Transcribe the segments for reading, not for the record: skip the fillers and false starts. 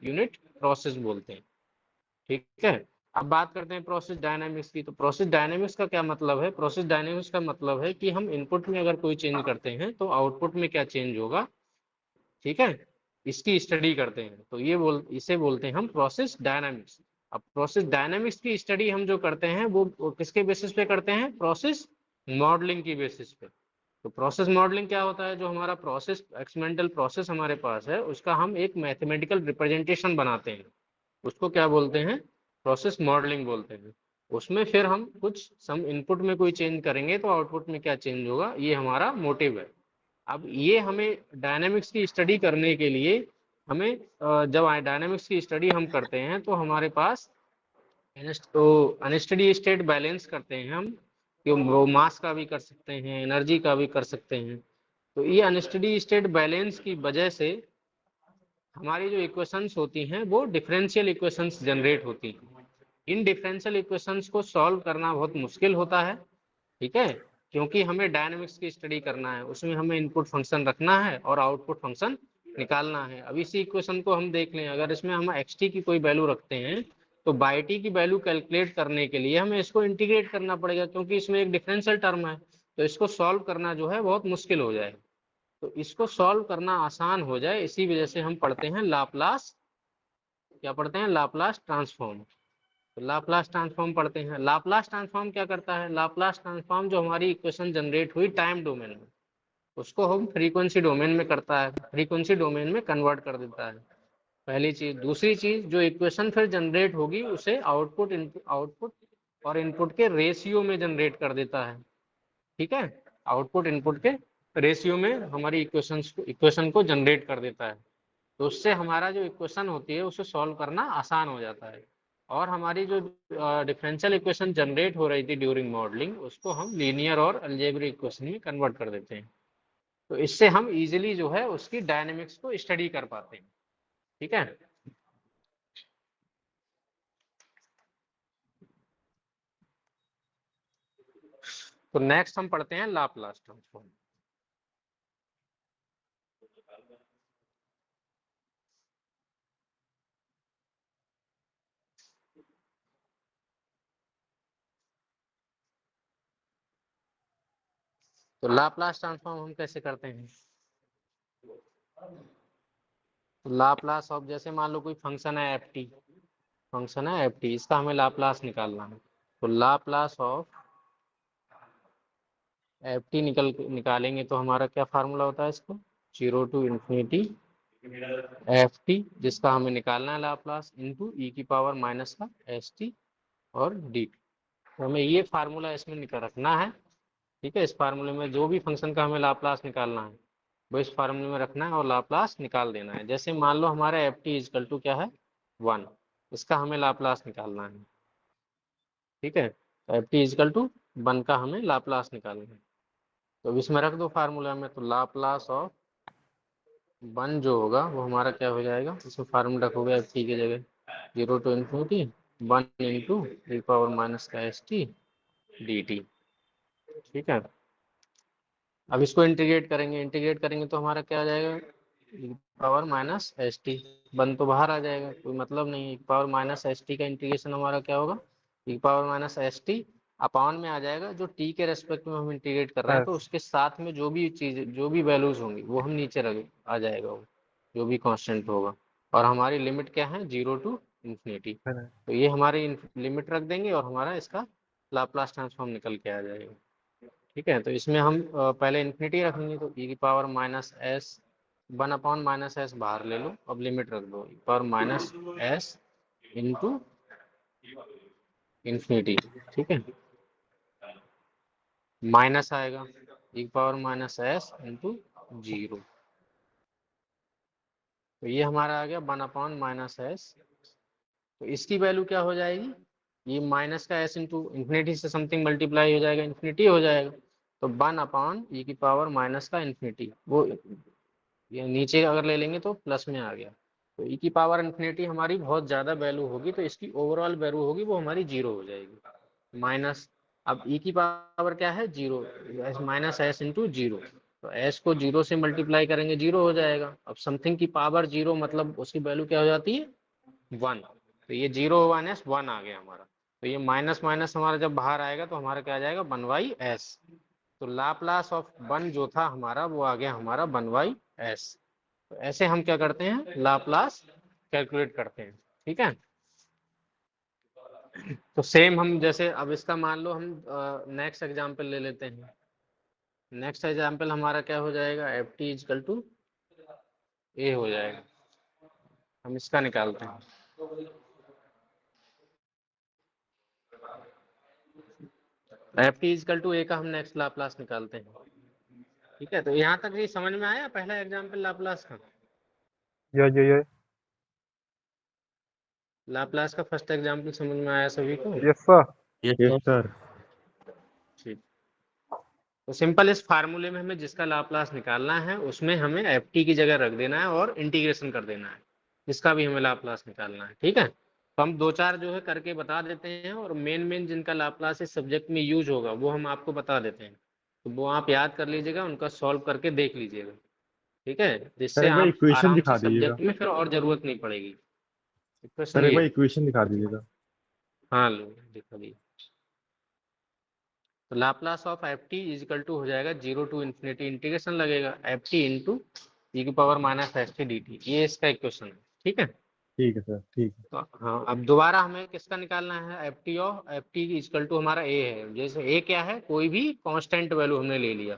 Unit process बोलते हैं। ठीक है, अब बात करते हैं प्रोसेस डायनामिक्स की। तो प्रोसेस डायनामिक्स का क्या मतलब है? प्रोसेस डायनामिक्स का मतलब है कि हम इनपुट में अगर कोई चेंज करते हैं तो आउटपुट में क्या चेंज होगा, ठीक है, इसकी स्टडी करते हैं। तो इसे बोलते हैं हम प्रोसेस डायनामिक्स। अब प्रोसेस डायनामिक्स की स्टडी हम जो करते हैं वो किसके बेसिस पे करते हैं? प्रोसेस मॉडलिंग की बेसिस पे। तो प्रोसेस मॉडलिंग क्या होता है? जो हमारा प्रोसेस, एक्सपेरिमेंटल प्रोसेस हमारे पास है, उसका हम एक मैथमेटिकल रिप्रेजेंटेशन बनाते हैं, उसको क्या बोलते हैं? प्रोसेस मॉडलिंग बोलते हैं। उसमें फिर हम कुछ सम इनपुट में कोई चेंज करेंगे तो आउटपुट में क्या चेंज होगा, ये हमारा मोटिव है। अब ये हमें डायनामिक्स की स्टडी करने के लिए हमें जब डायनामिक्स की स्टडी हम करते हैं तो हमारे पास तो अनस्टडी स्टेट बैलेंस करते हैं हम, कि वो मास का भी कर सकते हैं, एनर्जी का भी कर सकते हैं। तो ये अनस्टडी स्टेट बैलेंस की वजह से हमारी जो इक्वेशंस होती हैं वो डिफरेंशियल इक्वेशंस जनरेट होती हैं। इन डिफरेंशियल इक्वेशंस को सॉल्व करना बहुत मुश्किल होता है, ठीक है, क्योंकि हमें डायनामिक्स की स्टडी करना है, उसमें हमें इनपुट फंक्शन रखना है और आउटपुट फंक्शन निकालना है। अब इसी इक्वेशन को हम देख लें, अगर इसमें हम एक्स टी की कोई वैल्यू रखते हैं तो बाई टी की वैल्यू कैलकुलेट करने के लिए हमें इसको इंटीग्रेट करना पड़ेगा, क्योंकि इसमें एक डिफरेंशियल टर्म है, तो इसको सॉल्व करना जो है बहुत मुश्किल हो जाए। तो इसको सॉल्व करना आसान हो जाए, इसी वजह से हम पढ़ते हैं लाप्लास, क्या पढ़ते हैं? Laplace transform. तो लाप्लास ट्रांसफॉर्म पढ़ते हैं। लाप्लास ट्रांसफॉर्म क्या करता है? लाप्लास ट्रांसफॉर्म जो हमारी इक्वेशन जनरेट हुई टाइम डोमेन में, उसको हम फ्रीक्वेंसी डोमेन में करता है, फ्रीक्वेंसी डोमेन में कन्वर्ट कर देता है, पहली चीज। दूसरी चीज, जो इक्वेशन फिर जनरेट होगी उसे आउटपुट और इनपुट के रेशियो में जनरेट कर देता है, ठीक है, आउटपुट इनपुट के रेशियो में हमारी इक्वेशन को जनरेट कर देता है। तो उससे हमारा जो इक्वेशन होती है उसे सॉल्व करना आसान हो जाता है। और हमारी जो डिफरेंशियल इक्वेशन जनरेट हो रही थी ड्यूरिंग मॉडलिंग, उसको हम लीनियर और अलजेब्रिक इक्वेशन में कन्वर्ट कर देते हैं। तो इससे हम इजीली जो है उसकी डायनेमिक्स को स्टडी कर पाते हैं, ठीक है। तो नेक्स्ट हम पढ़ते हैं लाप्लास ट्रांसफॉर्म। तो लाप्लास ट्रांसफॉर्म हम कैसे करते हैं? तो लाप्लास ऑफ, जैसे मान लो कोई फंक्शन है एफ टी, फंक्शन है एफ टी, इसका हमें लाप्लास निकालना है। तो लाप्लास ऑफ एफ टी निकालेंगे तो हमारा क्या फार्मूला होता है इसको? 0 टू इन्फिनिटी एफ टी, जिसका हमें निकालना है लाप्लास, इनटू ई की पावर माइनस का एस टी और डी टी। तो हमें ये फार्मूला इसमें निकाल रखना है, ठीक है। इस फार्मूले में जो भी फंक्शन का हमें लाप्लास निकालना है वो इस फार्मूले में रखना है और लाप्लास निकाल देना है। जैसे मान लो हमारा एफ टी इजकल टू क्या है? 1, इसका हमें लाप्लास निकालना है, ठीक है। तो एफ टी इजकल टू 1 का हमें लाप्लास निकालना है। तो इसमें रख दो फार्मूला में, तो लाप्लास ऑफ 1 जो होगा वो हमारा क्या हो जाएगा? इसमें फार्मूला रखोगे एफ टी की जगह 0 to infinity 1 into e power minus का एस टी डी टी, ठीक है। अब इसको इंटीग्रेट करेंगे तो हमारा क्या आ जाएगा? E power minus s t. 1 तो बाहर आ जाएगा, कोई मतलब नहीं। E power minus s t का इंटीग्रेशन हमारा क्या होगा? E power minus s t upon में आ जाएगा, जो टी के रेस्पेक्ट में हम इंटीग्रेट कर रहे हैं, तो उसके साथ में जो भी चीज, जो भी वैल्यूज होंगी वो हम नीचे रख आ जाएगा, वो जो भी कांस्टेंट होगा। और हमारी लिमिट क्या है? 0 टू इन्फिनिटी। तो ये हमारी लिमिट रख देंगे और हमारा इसका लाप्लास ट्रांसफॉर्म निकल के आ जाएगा, ठीक है। तो इसमें हम पहले इन्फिनिटी रखेंगे, तो ई की power minus s 1 upon minus s बाहर ले लो, अब लिमिट रख दो, e power minus s into infinity, ठीक है, माइनस आएगा e power minus s into 0। तो ये हमारा आ गया 1 अपॉन माइनस एस। तो इसकी वैल्यू क्या हो जाएगी? ये माइनस का एस इंटू इन्फिनिटी से समथिंग मल्टीप्लाई हो जाएगा, इन्फिनिटी हो जाएगा। तो 1 अपॉन ई की पावर माइनस का इन्फिनिटी, वो ये नीचे अगर ले लेंगे तो प्लस में आ गया। तो ई की पावर इन्फिनिटी हमारी बहुत ज़्यादा वैल्यू होगी, तो इसकी ओवरऑल वैल्यू होगी वो हमारी 0 हो जाएगी, माइनस। अब ई की पावर क्या है? 0, माइनस एस इंटू 0। तो s को 0 से मल्टीप्लाई करेंगे 0 हो जाएगा। अब समथिंग की पावर 0 मतलब उसकी वैल्यू क्या हो जाती है 1। तो ये 0 1 s 1 आ गया हमारा। तो ये माइनस माइनस हमारा जब बाहर आएगा तो हमारा क्या आ जाएगा 1/s। तो लाप्लास ऑफ 1 जो था हमारा वो आ गया हमारा 1/s। तो ऐसे हम क्या करते हैं लाप्लास कैलकुलेट करते हैं। ठीक है। तो सेम हम जैसे अब इसका मान लो हम नेक्स्ट एग्जांपल ले लेते हैं। नेक्स्ट एग्जांपल हमारा क्या हो जाएगा एफ टी इजकल टू ए हो जाएगा। हम इसका निकालते हैं। एफ टी इजकल टू ए का हम नेक्स्ट लाप्लास निकालते हैं। ठीक है। तो यहाँ तक ये समझ में आया पहला एग्जांपल लाप्लास का। ये लाप्लास का फर्स्ट एग्जांपल समझ में आया सभी को। Yes sir. Yes sir. ठीक। तो सिंपल इस फार्मूले में हमें जिसका लाप्लास निकालना है उसमें हमें एफ टी की जगह रख देना है और इंटीग्रेशन कर देना है जिसका भी हमें लाप्लास निकालना है। ठीक है। तो हम दो चार जो है करके बता देते हैं और मेन मेन जिनका लाप्लास इस सब्जेक्ट में यूज होगा वो हम आपको बता देते हैं। तो वो आप याद कर लीजिएगा उनका सॉल्व करके देख लीजिएगा। ठीक है। सर जिससे एक बार आप इक्वेशन आराम से दिखा दीजिएगा। सब्जेक्ट में फिर और जरूरत नहीं पड़ेगी। सर क्वेश्चन एक ये। बार इक्वेशन दिखा दीजिएगा। हाँ लो दिखा दी। तो Laplace of f t equal to हो जाएगा 0 टू इन्फिनिटी इंटीग्रेशन लगेगा एफ टी इंटू ई की power minus s t d T. ये इसका इक्वेशन है। ठीक है। ठीक है सर ठीक है। तो हाँ अब दोबारा हमें किसका निकालना है f t of f t equal to हमारा ए है। जैसे ए क्या है कोई भी कांस्टेंट वैल्यू हमने ले लिया।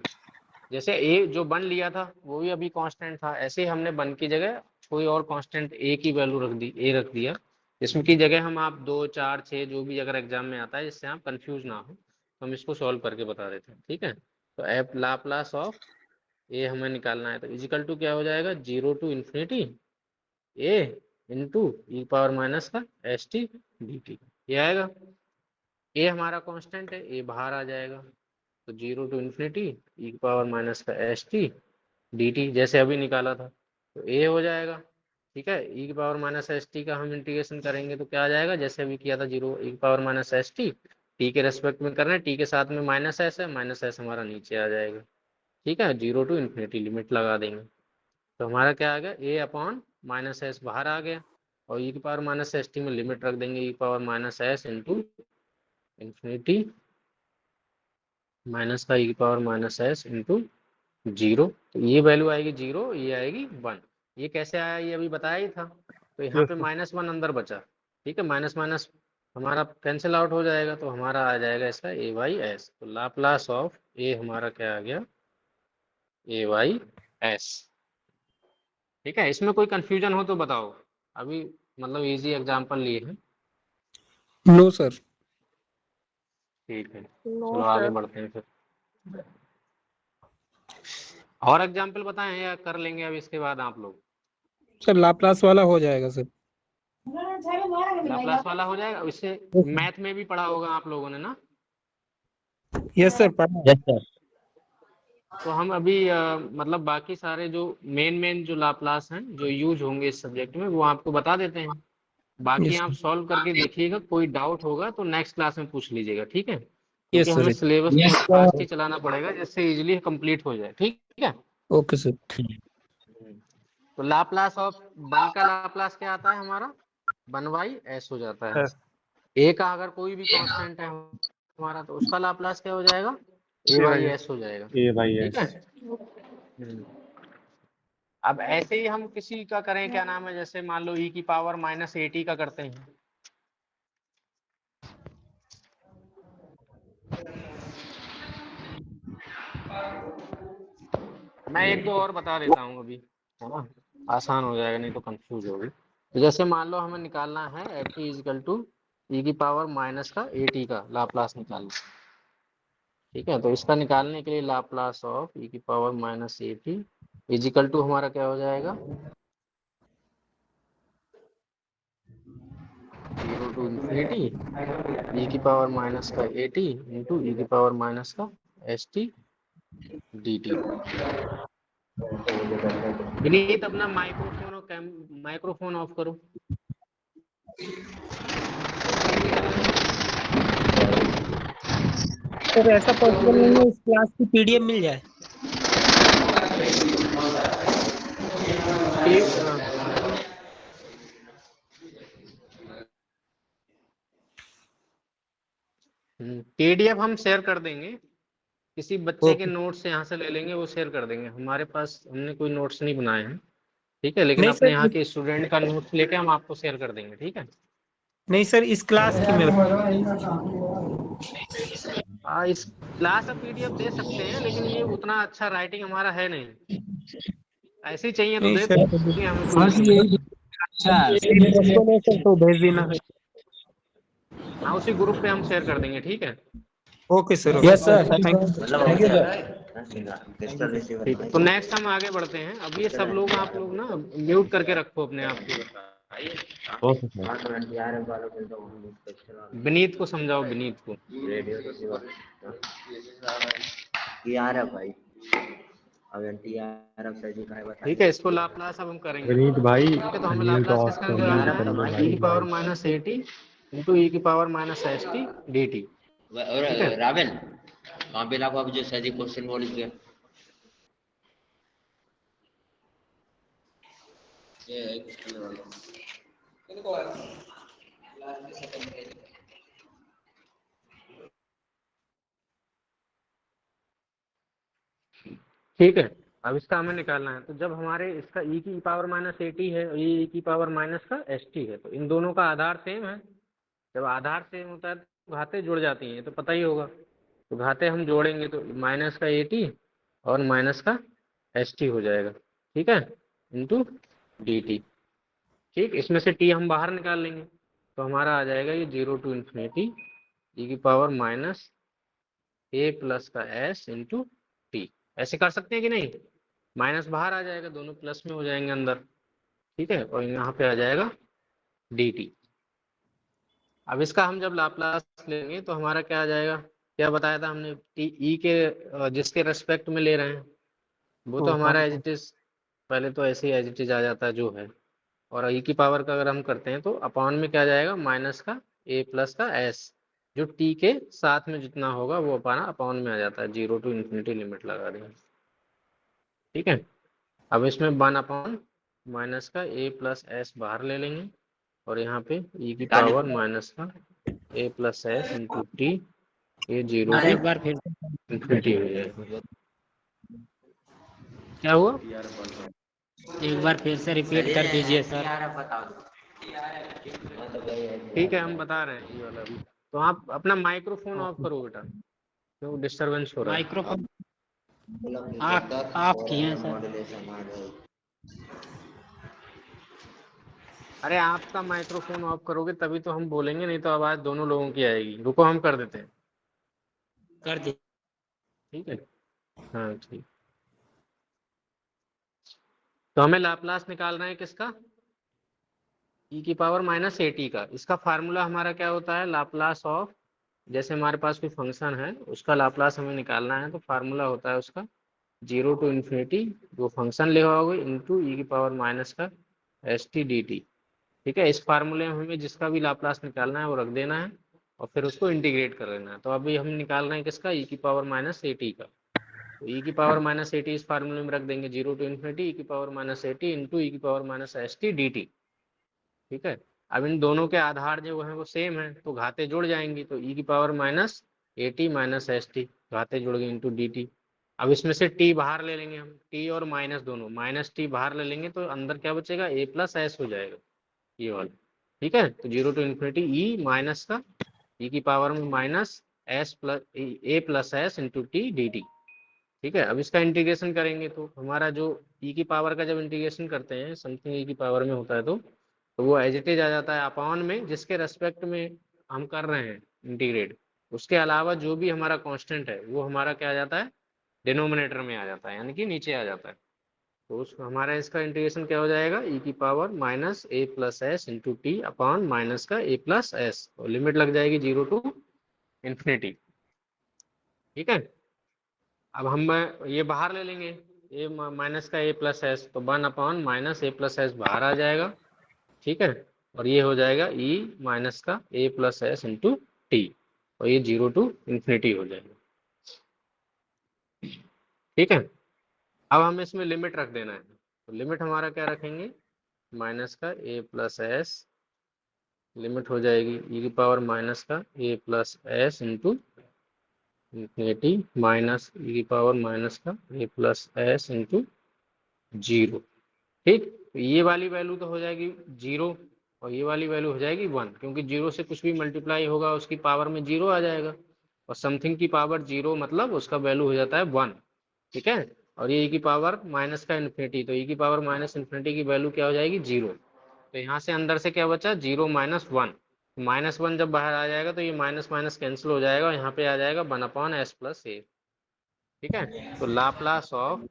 जैसे ए जो बन लिया था वो भी अभी कांस्टेंट था ऐसे ही हमने बन की जगह कोई और कांस्टेंट ए की वैल्यू रख दी ए रख दिया। इसमें की जगह हम आप 2 4 6 जो भी अगर एग्जाम में आता है जिससे आप कंफ्यूज ना हो तो हम इसको सॉल्व करके बता देते हैं। ठीक है। तो एफ लाप्लास ऑफ ए हमें निकालना है तो इजिकल टू क्या हो जाएगा 0 to infinity a into e power minus का एस टी डी टी। ये आएगा। ए हमारा कांस्टेंट है ए बाहर आ जाएगा। तो 0 to infinity e power minus का एस टी डी टी जैसे अभी निकाला था तो ए हो जाएगा। ठीक है। ई की पावर माइनस एस टी का हम इंटीग्रेशन करेंगे तो क्या आ जाएगा जैसे अभी किया था 0 ई की पावर माइनस एस टी के रेस्पेक्ट में करना है टी के साथ में माइनस एस है माइनस एस हमारा नीचे आ जाएगा। ठीक है। 0 टू इन्फिनिटी लिमिट लगा देंगे तो हमारा क्या आ गया ए अपॉन माइनस एस बाहर आ गया और ई की पावर माइनस एस टी में लिमिट रख देंगे e power minus s into infinity minus का ई की पावर माइनस एस इंटू 0। तो ये वैल्यू आएगी 0 ये आएगी 1। ये कैसे आया ये अभी बताया ही था। तो यहाँ यस पे सर। -1 अंदर बचा। ठीक है। माइनस माइनस हमारा कैंसिल आउट हो जाएगा तो हमारा आ जाएगा इसका ए बाई एस। तो लाप्लास ऑफ ए हमारा क्या आ गया ए बाई एस। ठीक है। इसमें कोई कंफ्यूजन हो तो बताओ। अभी मतलब इजी एग्जांपल लिए हैं। No sir. ठीक है। नो चलो आगे सर। बढ़ते हैं फिर। और एग्जांपल बताएं या कर लेंगे अब इसके बाद आप लोग। सर लाप्लास वाला हो जाएगा सर। लाप्लास वाला हो जाएगा। इससे मैथ में भी पढ़ा होगा आप लोगों ने ना। यस सर पढ़ा। Yes sir. तो हम अभी मतलब बाकी सारे जो मेन मेन जो लाप्लास हैं जो यूज होंगे इस सब्जेक्ट में वो आपको बता देते हैं। बाकी यस आप सॉल्व करके देखिएगा कोई डाउट होगा तो नेक्स्ट क्लास में पूछ लीजिएगा। ठीक है। क्योंकि यस हमें सर। सिलेबस यस थोड़ा फास्ट ही चलाना पड़ेगा जिससे इजीली कंप्लीट हो जाए। ठीक है। Okay sir. तो लाप्लास ऑफ 1 का लाप्लास क्या आता है हमारा 1/s हो जाता है। एस ए का अगर कोई भी कांस्टेंट है हमारा तो उसका लाप्लास क्या हो जाएगा ए ए बाई बाई एस हो जाएगा। ए बाई ठीक एस। है। अब ऐसे ही हम किसी का करें क्या नाम है जैसे मान लो ई की पावर माइनस एटी का करते हैं। मैं एक दो और बता देता हूँ अभी है ना आसान हो जाएगा नहीं तो कंफ्यूज होगी। तो जैसे मान लो हमें निकालना है एफ टी इजिकल टू ई की पावर माइनस का ए टी का लाप्लास निकालना। ठीक है। तो इसका निकालने के लिए लाप्लास ऑफ ई की power minus a t equal to हमारा क्या हो जाएगा 0 टू इन्फिनिटी ई की पावर माइनस का ए टी इंटू ई की पावर माइनस का S t d T. Vineet अपना माइक्रोफोन और माइक्रोफोन ऑफ करो। सर ऐसा पॉसिबल नहीं है इस क्लास की पीडीएफ मिल जाए। PDF हम शेयर कर देंगे, किसी बच्चे के नोट्स यहाँ से ले लेंगे, वो शेयर कर देंगे। हमारे पास हमने कोई नोट्स नहीं बनाए हैं, ठीक है, लेकिन नहीं अपने सर, यहाँ के स्टूडेंट का नोट्स लेके हम आपको शेयर कर देंगे, ठीक है। नहीं सर, इस क्लास की मैं इस क्लास का PDF दे सकते हैं, लेकिन ये उतना अच्छा राइटिंग हमारा है नहीं। ऐसे ही चाहिए तो नहीं दे सर, देंगे, हमें कोई इशू नहीं। सर तो भेज देना। हाँ, उसी ग्रुप पे हम शेयर कर देंगे, ठीक है। Okay sir. Yes sir, thank you. Thank you sir. ठीक है, तो नेक्स्ट हम आगे बढ़ते हैं। अब ये सब लोग, आप लोग ना म्यूट करके रखो अपने आप को। Okay sir. विनीत को समझाओ, विनीत को। भाई ठीक है, इसको लाप्लास अब हम करेंगे। विनीत भाई ठीक है, तो हमें म्यूट लाप्लास ऑफ किसका म्यूट निकालना कर लो है? भाई। e की power minus AT into e की पावर माइनस ST dt। और ठीक है। रावल वहाँ पे लाखों अब जो सर जी क्वेश्चन बोल के ठीक है, अब इसका हमें निकालना है। तो जब हमारे इसका e की पावर माइनस AT है और ये e की पावर माइनस का ST है, तो इन दोनों का आधार सेम है। जब आधार सेम होता है तो घातें जुड़ जाती हैं, तो पता ही होगा। तो घातें हम जोड़ेंगे तो माइनस का AT और माइनस का ST हो जाएगा, ठीक है, इंटू dt। ठीक, इसमें से t हम बाहर निकाल लेंगे, तो हमारा आ जाएगा ये 0 टू इन्फिनिटी e की पावर माइनस a प्लस का s इंटू टी। ऐसे कर सकते हैं कि नहीं? माइनस बाहर आ जाएगा, दोनों प्लस में हो जाएंगे अंदर, ठीक है, और यहाँ पे आ जाएगा dt। अब इसका हम जब लाप्लास लेंगे तो हमारा क्या आ जाएगा? क्या बताया था हमने? e के जिसके रेस्पेक्ट में ले रहे हैं वो तो हमारा एज इट इज, पहले तो ऐसे ही एज इट इज आ जाता है जो है। और e की पावर का अगर हम करते हैं तो अपॉन में क्या जाएगा? माइनस का a प्लस का s, जो t के साथ में जितना होगा वो अपना अपॉन में आ जाता है। 0 टू इन्फिनिटी लिमिट लगा देंगे, ठीक है। अब इसमें 1 अपॉन माइनस का a प्लस s बाहर ले लेंगे, और यहाँ पे e की पावर माइनस का a plus s into T, ये 0 सर टू एक बार फिर इन्फिनिटी हो जाएगा। क्या हुआ? एक बार फिर से रिपीट कर दीजिए सर। ठीक है, हम बता रहे हैं ये वाला भी। तो आप अपना माइक्रोफोन ऑफ करो बेटा, तो डिस्टरबेंस हो रहा है। माइक्रोफोन आप किए हैं सर। अरे आपका माइक्रोफोन ऑफ करोगे तभी तो हम बोलेंगे, नहीं तो आवाज दोनों लोगों की आएगी। रुको, हम कर देते हैं, कर दी। ठीक है। हाँ ठीक। तो हमें लाप्लास निकालना है किसका? e की पावर माइनस AT का। इसका फार्मूला हमारा क्या होता है? लाप्लास ऑफ, जैसे हमारे पास कोई फंक्शन है उसका लाप्लास हमें निकालना है, तो फार्मूला होता है उसका 0 टू इन्फिनिटी जो फंक्शन ले होगे इंटू e की पावर माइनस का ST dt। ठीक है, इस फार्मूले में हमें जिसका भी लाप्लास निकालना है वो रख देना है और फिर उसको इंटीग्रेट कर लेना है। तो अभी हम निकाल रहे हैं किसका? e की पावर माइनस AT का। तो e की पावर माइनस AT इस फार्मूले में रख देंगे, 0 टू इन्फिनिटी e की power minus AT into e की पावर माइनस ST dt। ठीक है, अब इन दोनों के आधार जो है वो सेम है, तो घाते जुड़ जाएंगी, तो e की power minus AT minus ST, घाते जुड़ गए इंटू dt। अब इसमें से t बाहर ले लेंगे हम, t और माइनस दोनों, माइनस t बाहर ले लेंगे तो अंदर क्या बचेगा? a प्लस s हो जाएगा ये वाला, ठीक है। तो 0 टू इन्फिनिटी e माइनस का e की पावर में minus s plus a plus s into T d t. ठीक है, अब इसका इंटीग्रेशन करेंगे तो हमारा जो e की पावर का जब इंटीग्रेशन करते हैं समथिंग e की पावर में होता है तो वो एज इट इज आ जाता है अपॉन में जिसके रेस्पेक्ट में हम कर रहे हैं इंटीग्रेट, उसके अलावा जो भी हमारा कांस्टेंट है वो हमारा क्या आ जाता है? डिनोमिनेटर में आ जाता है, यानी कि नीचे आ जाता है। तो उस हमारा इसका इंटीग्रेशन क्या हो जाएगा? e की power minus a plus s into T upon minus का a प्लस एस, और लिमिट लग जाएगी 0 टू इन्फिनिटी। ठीक है, अब हम ये बाहर ले लेंगे, ए माइनस का a प्लस एस, तो 1 upon minus a plus S बाहर आ जाएगा, ठीक है, और ये हो जाएगा e माइनस का a plus s into T, और ये 0 टू इन्फिनिटी हो जाएगा। ठीक है, अब हमें इसमें लिमिट रख देना है, तो लिमिट हमारा क्या रखेंगे, माइनस का ए प्लस एस, लिमिट हो जाएगी ई की पावर माइनस का a plus s into infinity minus ई की पावर माइनस का a plus s into zero. ठीक, तो ये वाली वैल्यू तो हो जाएगी जीरो और ये वाली वैल्यू हो जाएगी 1, क्योंकि जीरो से कुछ भी मल्टीप्लाई होगा उसकी पावर में जीरो आ जाएगा, और समथिंग की पावर जीरो मतलब उसका वैल्यू हो जाता है 1। ठीक है, और ये ई की पावर माइनस का इन्फिनिटी, तो ई की पावर माइनस इन्फिनिटी की वैल्यू क्या हो जाएगी, जीरो। तो यहाँ से अंदर से क्या बचा, zero minus one, minus one जब बाहर आ जाएगा तो ये माइनस माइनस कैंसिल हो जाएगा और यहाँ पे आ जाएगा 1/s प्लस ए। ठीक है, तो लाप्लास ऑफ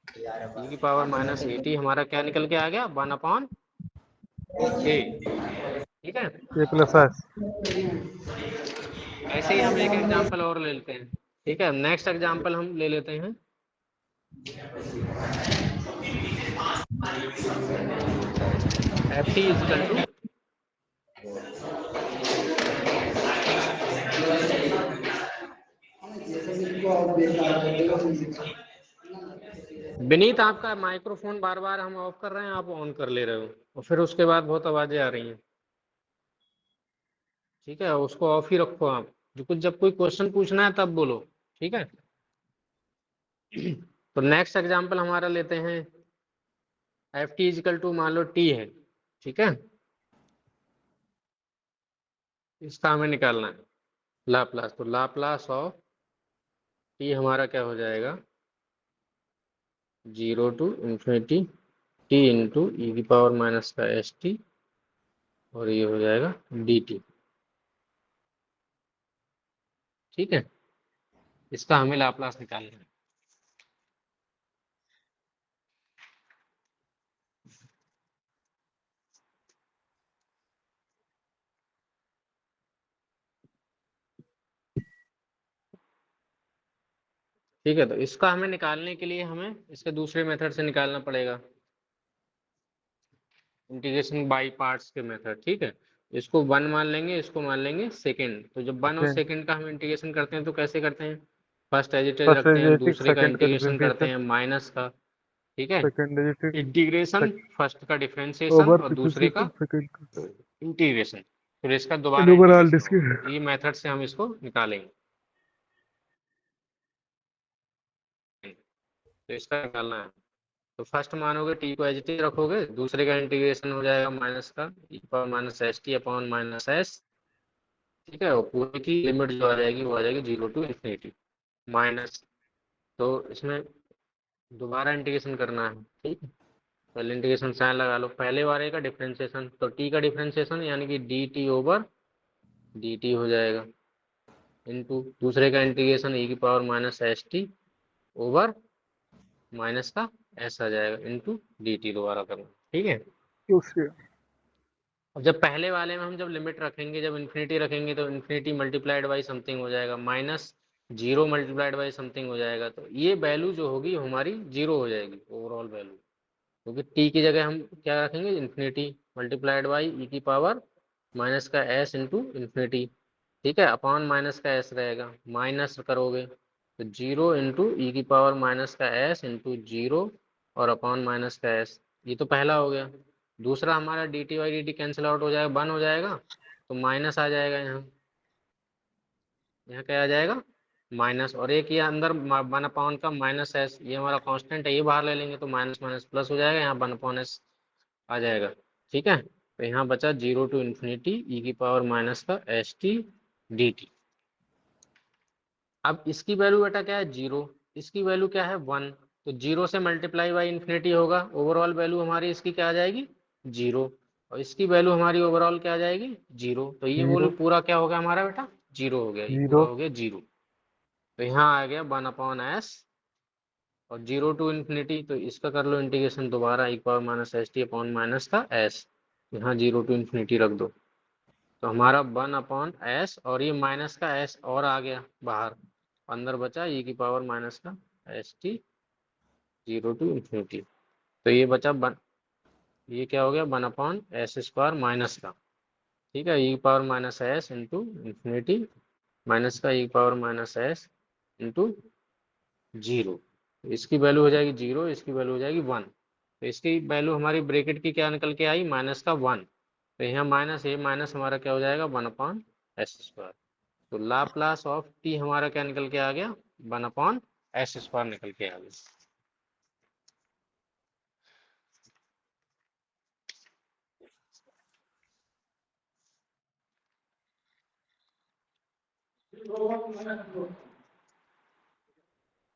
ई की पावर माइनस ए टी हमारा क्या निकल के आ गया, 1/a। ठीक है, ए प्लस एस। ऐसे ही हम एक एग्जांपल और ले लेते हैं। ठीक है, नेक्स्ट एग्जांपल हम ले लेते हैं। F t equal to Vineet, आपका माइक्रोफोन बार बार हम ऑफ कर रहे हैं, आप ऑन कर ले रहे हो और फिर उसके बाद बहुत आवाजें आ रही हैं। ठीक है, उसको ऑफ ही रखो आप, जो कुछ जब कोई क्वेश्चन पूछना है तब बोलो। ठीक है, तो नेक्स्ट एग्जांपल हमारा लेते हैं। एफ टी इजिकल टू मान लो टी है। ठीक है, इसका हमें निकालना है लाप्लास, तो लाप्लास ऑफ टी हमारा क्या हो जाएगा, 0 टू इन्फिनिटी टी इंटू ई की पावर माइनस का एस टी, और ये हो जाएगा डी टी। ठीक है, इसका हमें लाप्लास निकालना है। ठीक है, तो इसका हमें निकालने के लिए हमें इसके दूसरे मेथड से निकालना पड़ेगा, इंटीग्रेशन बाय पार्ट्स के मेथड। ठीक है, इसको 1 मान लेंगे, इसको मान लेंगे सेकंड। तो जब 1 और सेकंड, सेकंड का हम इंटीग्रेशन करते हैं तो कैसे करते हैं, first as it is first रखते हैं, डेरिवेटिव दूसरे का सेकंड का इंटीग्रेशन करते डिफरेंशिएशन, हैं माइनस का। ठीक है, सेकंड डेरिवेटिव इंटीग्रेशन फर्स्ट का डिफरेंशिएशन ओवर और दूसरे का डिफरेंशिएशन सेकंड का इंटीग्रेशन, फिर इसका एंड दोबारा ओवरऑल इंटीग्रेशन होगा। डिस्क्रीट। तो ये मेथड से हम इसको निकालेंगे। तो इसका निकालना है, तो फर्स्ट मानोगे टी को एज इट इज रखोगे, दूसरे का इंटीग्रेशन हो जाएगा माइनस का e power minus s t upon minus s. ठीक है, और पूरे की लिमिट जो आ जाएगी वो आ जाएगी 0 टू इन्फिनिटी माइनस। तो इसमें दोबारा इंटीग्रेशन करना है। ठीक है, पहले इंटीग्रेशन साइन लगा लो, पहले वाले का डिफरेंशिएशन, तो टी का डिफरेंशिएशन यानी कि D T over D T हो जाएगा, इनटू दूसरे का इंटीग्रेशन ई की power minus s T over minus का एस आ जाएगा इनटू डी टी, दोबारा करना। ठीक है, दूसरे अब जब पहले वाले में हम जब लिमिट रखेंगे, जब इन्फिनिटी रखेंगे तो इन्फिनिटी मल्टीप्लाइड बाई समथिंग हो जाएगा, minus zero multiplied by something हो जाएगा, तो ये वैल्यू जो होगी हमारी जीरो हो जाएगी ओवरऑल वैल्यू, क्योंकि टी की जगह हम क्या रखेंगे, इन्फिनिटी मल्टीप्लाइड बाई ई की पावर माइनस का एस इंटू इन्फिनिटी। ठीक है, अपॉन माइनस का एस रहेगा, माइनस करोगे तो जीरो इंटू ई की पावर माइनस का एस इंटू जीरो और अपॉन माइनस का एस। ये तो पहला हो गया। दूसरा हमारा D T by D T cancel out हो जाएगा, 1 हो जाएगा, तो माइनस आ जाएगा यहाँ, यहाँ क्या आ जाएगा माइनस, और एक ये अंदर 1/, का माइनस एस, ये हमारा कांस्टेंट है, ये बाहर ले लेंगे तो माइनस माइनस प्लस हो जाएगा, यहाँ 1/s आ जाएगा। ठीक है, तो यहाँ बचा 0 टू इन्फिनिटी ई की पावर माइनस का एस टी डी टी। अब इसकी वैल्यू बेटा क्या है, जीरो, इसकी वैल्यू क्या है 1, तो जीरो से मल्टीप्लाई बाई इन्फिनिटी होगा, ओवरऑल वैल्यू हमारी इसकी क्या आ जाएगी, जीरो, और इसकी वैल्यू हमारी ओवरऑल क्या आ जाएगी, जीरो। तो ये वैल्यू जीरो पूरा क्या हो गया हमारा बेटा, जीरो हो गया, ये पूरा जीरो हो गया जीरो। तो यहाँ आ गया 1/s और 0 टू इन्फिनिटी, तो इसका कर लो इंटीग्रेशन दोबारा, e power minus s t upon minus का एस, यहाँ 0 टू इन्फिनिटी रख दो, तो हमारा 1/s और ये माइनस का एस और आ गया बाहर, अंदर बचा ई की पावर माइनस का एस टी 0 टू इन्फिनिटी। तो ये बचा ये क्या हो गया 1/s² माइनस का। ठीक है, e power minus s into infinity minus का e power minus s into zero, इसकी वैल्यू हो जाएगी जीरो, इसकी वैल्यू हो जाएगी 1। तो इसकी वैल्यू हमारी ब्रैकेट की क्या निकल के आई, माइनस का 1। तो यहाँ माइनस ए माइनस हमारा क्या हो जाएगा 1/s²। तो लाप्लास ऑफ टी हमारा क्या निकल के आ गया 1/s² निकल के आ गया।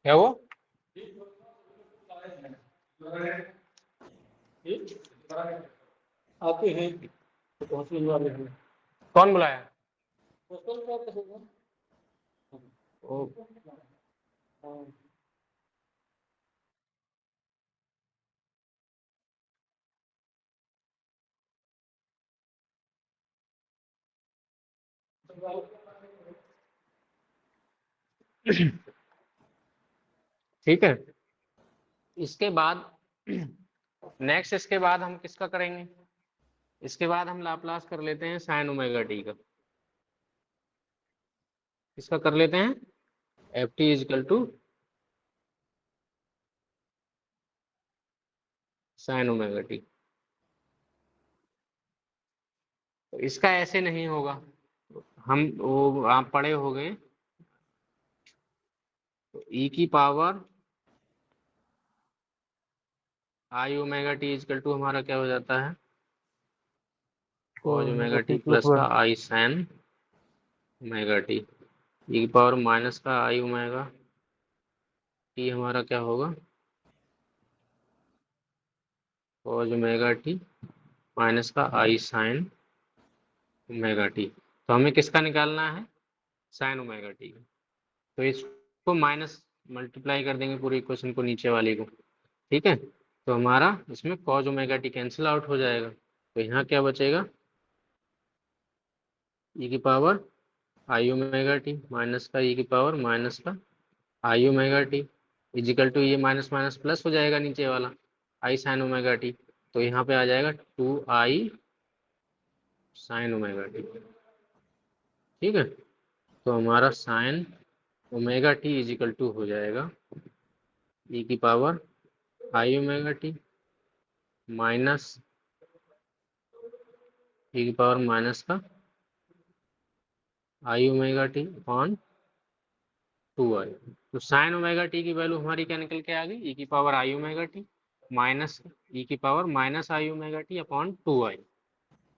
क्या वो आते हैं तो पहुंचने वाले हैं। कौन बुलाया? ओ, ठीक है। इसके बाद नेक्स्ट, इसके बाद हम किसका करेंगे? इसके बाद हम लाप्लास कर लेते हैं साइन ओमेगा टी का। किसका कर लेते हैं? F t equal to sine omega t. तो इसका ऐसे नहीं होगा, हम वो आप पढ़े हो गए। तो ई की power i omega t equal to हमारा क्या हो जाता है कॉज ओमेगा टी प्लस का आई साइन ओमेगा टी। ई की पावर माइनस का आई ओमेगा टी हमारा क्या होगा कॉज ओमेगा टी माइनस का आई साइन ओमेगा टी। तो हमें किसका निकालना है? साइन ओमेगा टी का। तो इसको माइनस मल्टीप्लाई कर देंगे पूरे इक्वेशन को, नीचे वाले को। ठीक है, तो हमारा इसमें cause omega T cancel out हो जाएगा। तो यहाँ क्या बचेगा ई की power i omega t minus का ई की पावर माइनस का i omega t equal to ये माइनस माइनस प्लस हो जाएगा नीचे वाला आई साइन ओमेगा टी। तो यहाँ पे आ जाएगा 2i साइन ओमेगा टी। ठीक है, तो हमारा sine omega t equal to हो जाएगा ई की power i omega t minus ई की पावर माइनस का i omega t upon 2i। तो साइन ओमेगा टी की वैल्यू हमारी क्या निकल के आ गई, ई की power i omega t minus ई की power minus i omega t upon 2i।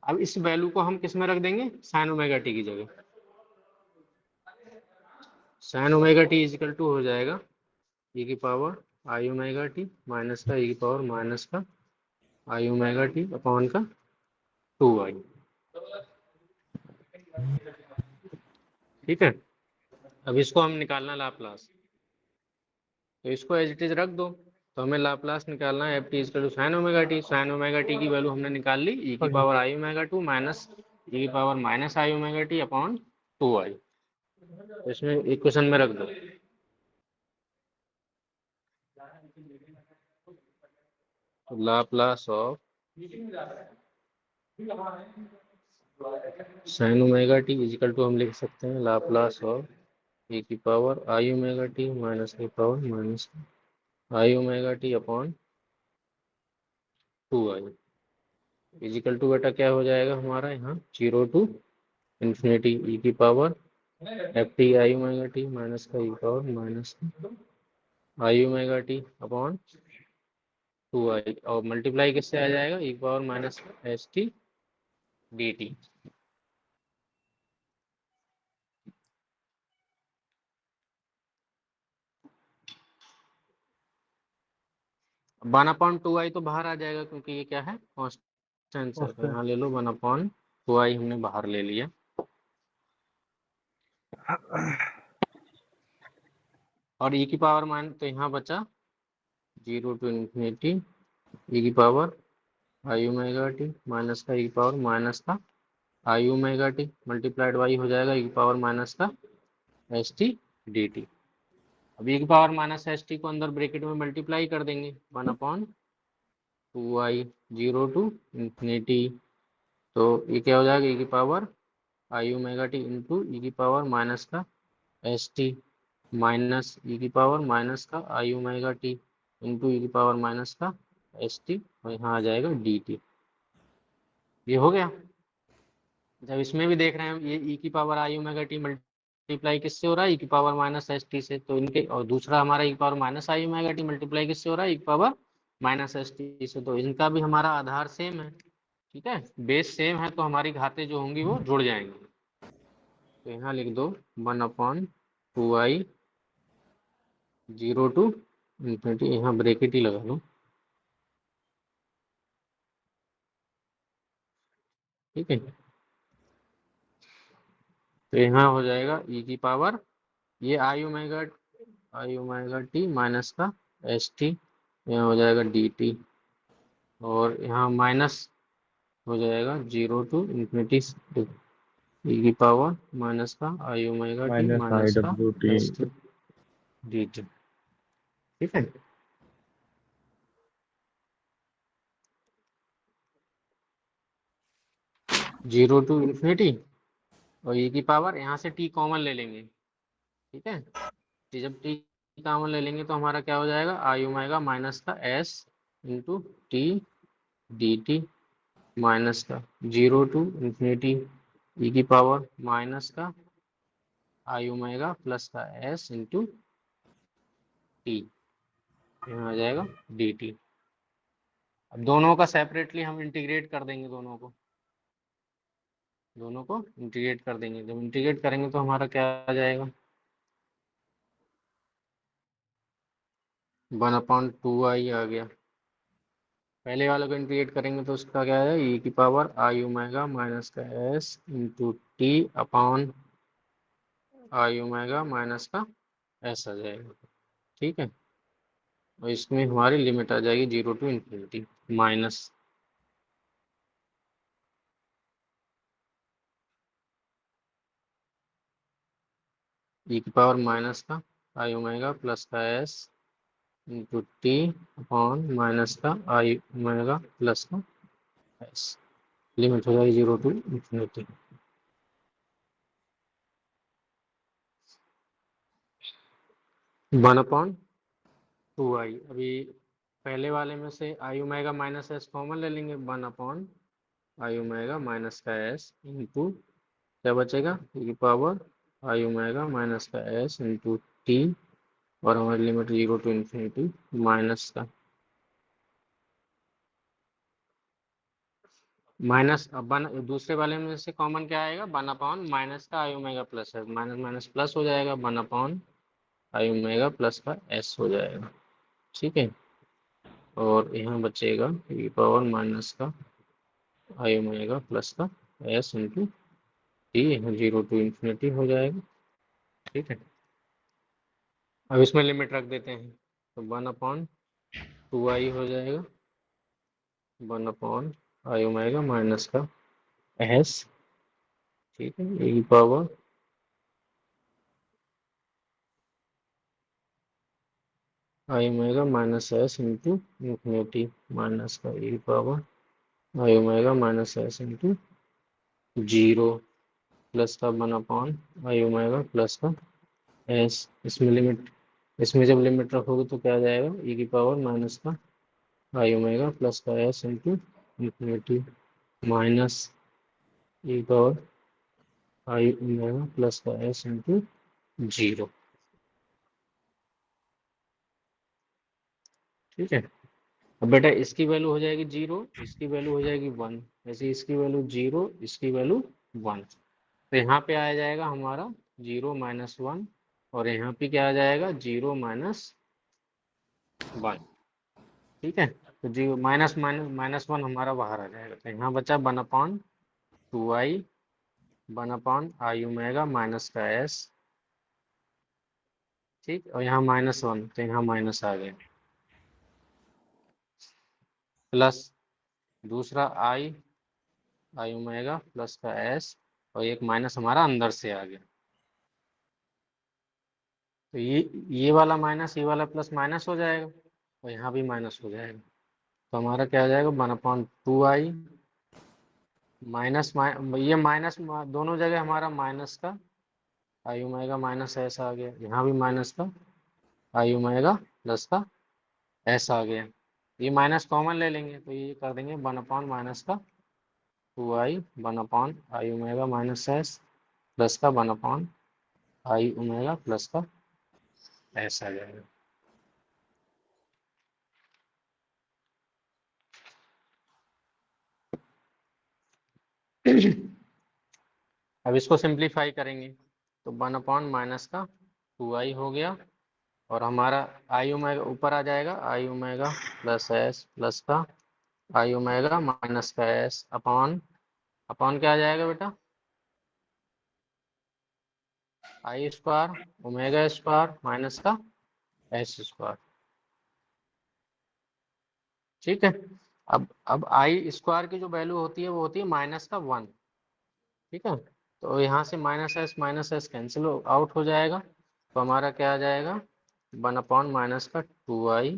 अब इस वैल्यू को हम किस में रख देंगे, साइन ओमेगा टी की जगह। Sine omega t equal to हो जाएगा ई की power i omega t minus का ई की पावर माइनस का आई ओमेगा टी अपॉन का 2i। ठीक है, अब इसको हम निकालना लाप्लास। तो इसको एज इट इज रख दो। तो हमें लाप्लास निकालना है f t equal to sine omega t. Sine omega t की वैल्यू हमने निकाल ली ई की power i omega to minus ई की power minus i omega t upon 2i। तो इसमें इक्वेशन में रख दो। तो Laplace of sine omega t equal to हम लिख सकते हैं लाप्लास ऑफ e की power i omega t minus की power minus i omega t upon 2i is equal to बेटा क्या हो जाएगा हमारा यहाँ 0 टू इन्फिनिटी ई की power f t i omega t minus का e power minus i omega t upon 2i और मल्टीप्लाई किससे आ जाएगा e power minus s t d t. One upon 2i तो बाहर आ जाएगा क्योंकि ये क्या है कांस्टेंट है। तो यहाँ ले लो 1/2i हमने बाहर ले लिया। और e की पावर मान तो यहाँ बचा 0 टू इन्फिनिटी ई की power i omega t minus का ई की पावर माइनस का i omega T multiplied Y हो जाएगा ई की पावर माइनस का एस टी डी टी। अब ई की पावर माइनस एस टी को अंदर ब्रैकेट में मल्टीप्लाई कर देंगे 1/2i 0 टू इन्फिनिटी। तो ये क्या हो जाएगा ई की power i omega T into ई की पावर माइनस का एस टी माइनस ई की पावर माइनस का आई ओमेगा टी इंटू ई की पावर माइनस का एस टी और यहाँ आ जाएगा डी टी। ये हो गया। जब इसमें भी देख रहे हैं ये ई की power i omega T multiply किससे हो रहा है, ई की पावर माइनस एस टी से, तो इनके, और दूसरा हमारा ई की power minus i omega T multiply किससे हो रहा है, ई की पावर माइनस एस टी से, तो इनका भी हमारा आधार सेम है। ठीक है, बेस सेम है तो हमारी घातें जो होंगी वो जुड़ जाएंगी। तो यहाँ लिख दो 1/2i 0 to इन्फिनिटी, यहाँ ब्रैकेट ही लगा लो। ठीक है, तो यहाँ हो जाएगा ई की पावर ये आई ओमेगा टी माइनस का एस टी, यहाँ हो जाएगा डी टी, और यहाँ माइनस हो जाएगा 0 to इन्फिनिटी ई की पावर माइनस का i omega t minus I minus का W T. S t d t. ठीक है, जीरो टू इन्फिनिटी, और ई की पावर यहाँ से टी कॉमन ले लेंगे। ठीक है, तो जब टी कॉमन ले लेंगे तो हमारा क्या हो जाएगा, आई ओमेगा माइनस का S into T d T minus का 0 to इन्फिनिटी ई की पावर माइनस का आई ओमेगा प्लस का एस इंटू टी, यहाँ आ जाएगा डी टी। अब दोनों का सेपरेटली हम इंटीग्रेट कर देंगे, दोनों को इंटीग्रेट कर देंगे। जब इंटीग्रेट करेंगे तो हमारा क्या आ जाएगा, 1/2i आ गया। पहले वाले को इंटीग्रेट करेंगे तो उसका क्या है, ई की पावर आई ओमेगा माइनस का S into T upon I omega minus का एस आ जाएगा। ठीक है, और इसमें हमारी लिमिट आ जाएगी 0 to इन्फिनिटी माइनस ई की पावर माइनस का आई ओमेगा प्लस का S into T upon minus का आई ओमेगा प्लस का एस, लिमिट हो जाएगी 0 to इन्फिनिटी। 1/2i, अभी पहले वाले में से आई ओमेगा माइनस एस कॉमन ले लेंगे, 1/आई ओमेगा माइनस का एस इंटू क्या बचेगा, ई की पावर आई ओमेगा माइनस का एस इंटू टी, और हमारी लिमिट 0 to इन्फिनिटी माइनस का माइनस। अब दूसरे वाले में से कॉमन क्या आएगा, 1/, माइनस का आई ओमेगा प्लस है, माइनस माइनस प्लस हो जाएगा, 1/, आई ओमेगा प्लस का एस हो जाएगा। ठीक है, और यहाँ बचेगा ई पावर माइनस का आई ओमेगा प्लस का एस इंटू टी, यहाँ 0 to इन्फिनिटी हो जाएगा। ठीक है, अब इसमें लिमिट रख देते हैं, तो 1/2i हो जाएगा, 1/आई ओमेगा माइनस का एस। ठीक है, e power i omega minus s into infinity minus का e power i omega minus s into 0 plus का 1/आई ओमेगा प्लस का एस। इसमें लिमिट, इसमें जब लिमिट रखोगे तो क्या आ जाएगा, ई की पावर माइनस का आई ओमेगा प्लस का S into infinity minus E power i omega plus का एस इंटू 0। ठीक है, अब बेटा इसकी वैल्यू हो जाएगी 0, इसकी वैल्यू हो जाएगी 1, ऐसे इसकी वैल्यू 0, इसकी वैल्यू 1, तो यहाँ पे आ जाएगा हमारा 0 - 1, और यहाँ पे क्या आ जाएगा 0 - 1। ठीक है, तो 0 -1 हमारा बाहर आ जाएगा, तो यहाँ बचा 1/2i 1/आई ओमेगा माइनस का एस। ठीक, और यहाँ -1, तो यहाँ माइनस आ गया, प्लस दूसरा आई ओमेगा प्लस का एस, और एक माइनस हमारा अंदर से आ गया, तो ये वाला माइनस, ये वाला प्लस माइनस हो जाएगा, और यहाँ भी माइनस हो जाएगा, तो हमारा क्या आ जाएगा 1/2i माइनस, ये माइनस दोनों जगह हमारा माइनस का आई ओमेगा माइनस एस आ गया, यहाँ भी माइनस का आई ओमेगा प्लस का एस आ गया। ये माइनस कॉमन ले लेंगे तो ये कर देंगे 1 अपॉन माइनस का 2i 1 upon I omega minus S plus का 1 अपॉन आई ओमेगा प्लस का एस आ जाएगा। अब इसको सिंप्लीफाई करेंगे तो 1 अपॉन माइनस का 2i हो गया और हमारा आई ओमेगा ऊपर आ जाएगा आई ओमेगा प्लस एस प्लस का आई ओमेगा माइनस का एस अपॉन अपॉन क्या आ जाएगा बेटा आई स्क्वायर ओमेगा स्क्वायर माइनस का एस स्क्वायर। ठीक है। अब आई स्क्वायर की जो वैल्यू होती है वो होती है माइनस का 1। ठीक है। तो यहाँ से माइनस एस कैंसिल आउट हो जाएगा तो हमारा क्या आ जाएगा 1 अपॉन माइनस का 2i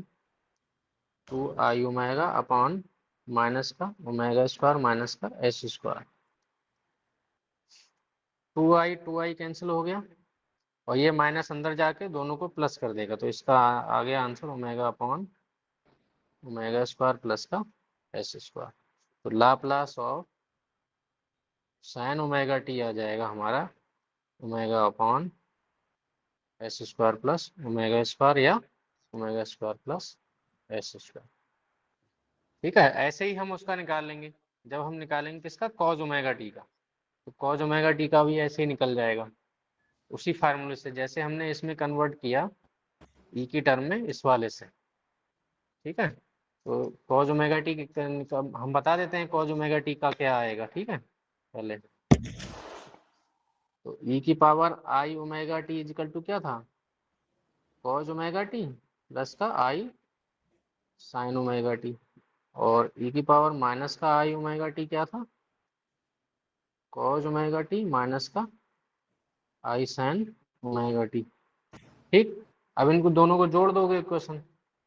ओमेगा अपॉन माइनस का ओमेगा स्क्वायर माइनस का एस स्क्वायर। 2i कैंसिल हो गया और ये माइनस अंदर जाके दोनों को प्लस कर देगा तो इसका आ गया answer omega upon omega square plus का एस स्क्वायर। तो Laplace of sine omega t आ जाएगा हमारा omega upon s square plus omega square या omega square plus s square. ठीक है। ऐसे ही हम उसका निकाल लेंगे जब हम निकालेंगे किसका कॉज ओमेगा टी का तो कॉज ओमेगा टी का भी ऐसे ही निकल जाएगा उसी फार्मूले से जैसे हमने इसमें कन्वर्ट किया ई की टर्म में इस वाले से। ठीक है। तो कॉज ओमेगा टी हम बता देते हैं कॉज ओमेगा टी का क्या आएगा। ठीक है। पहले तो ई की power i omega t equal to क्या था कॉज ओमेगा टी प्लस का आई साइन ओमेगा टी और ई की पावर माइनस का आई ओमेगा टी क्या था कॉज ओमेगा टी माइनस का आई साइन ओमेगा टी। ठीक। अब इनको दोनों को जोड़ दोगे इक्वेशन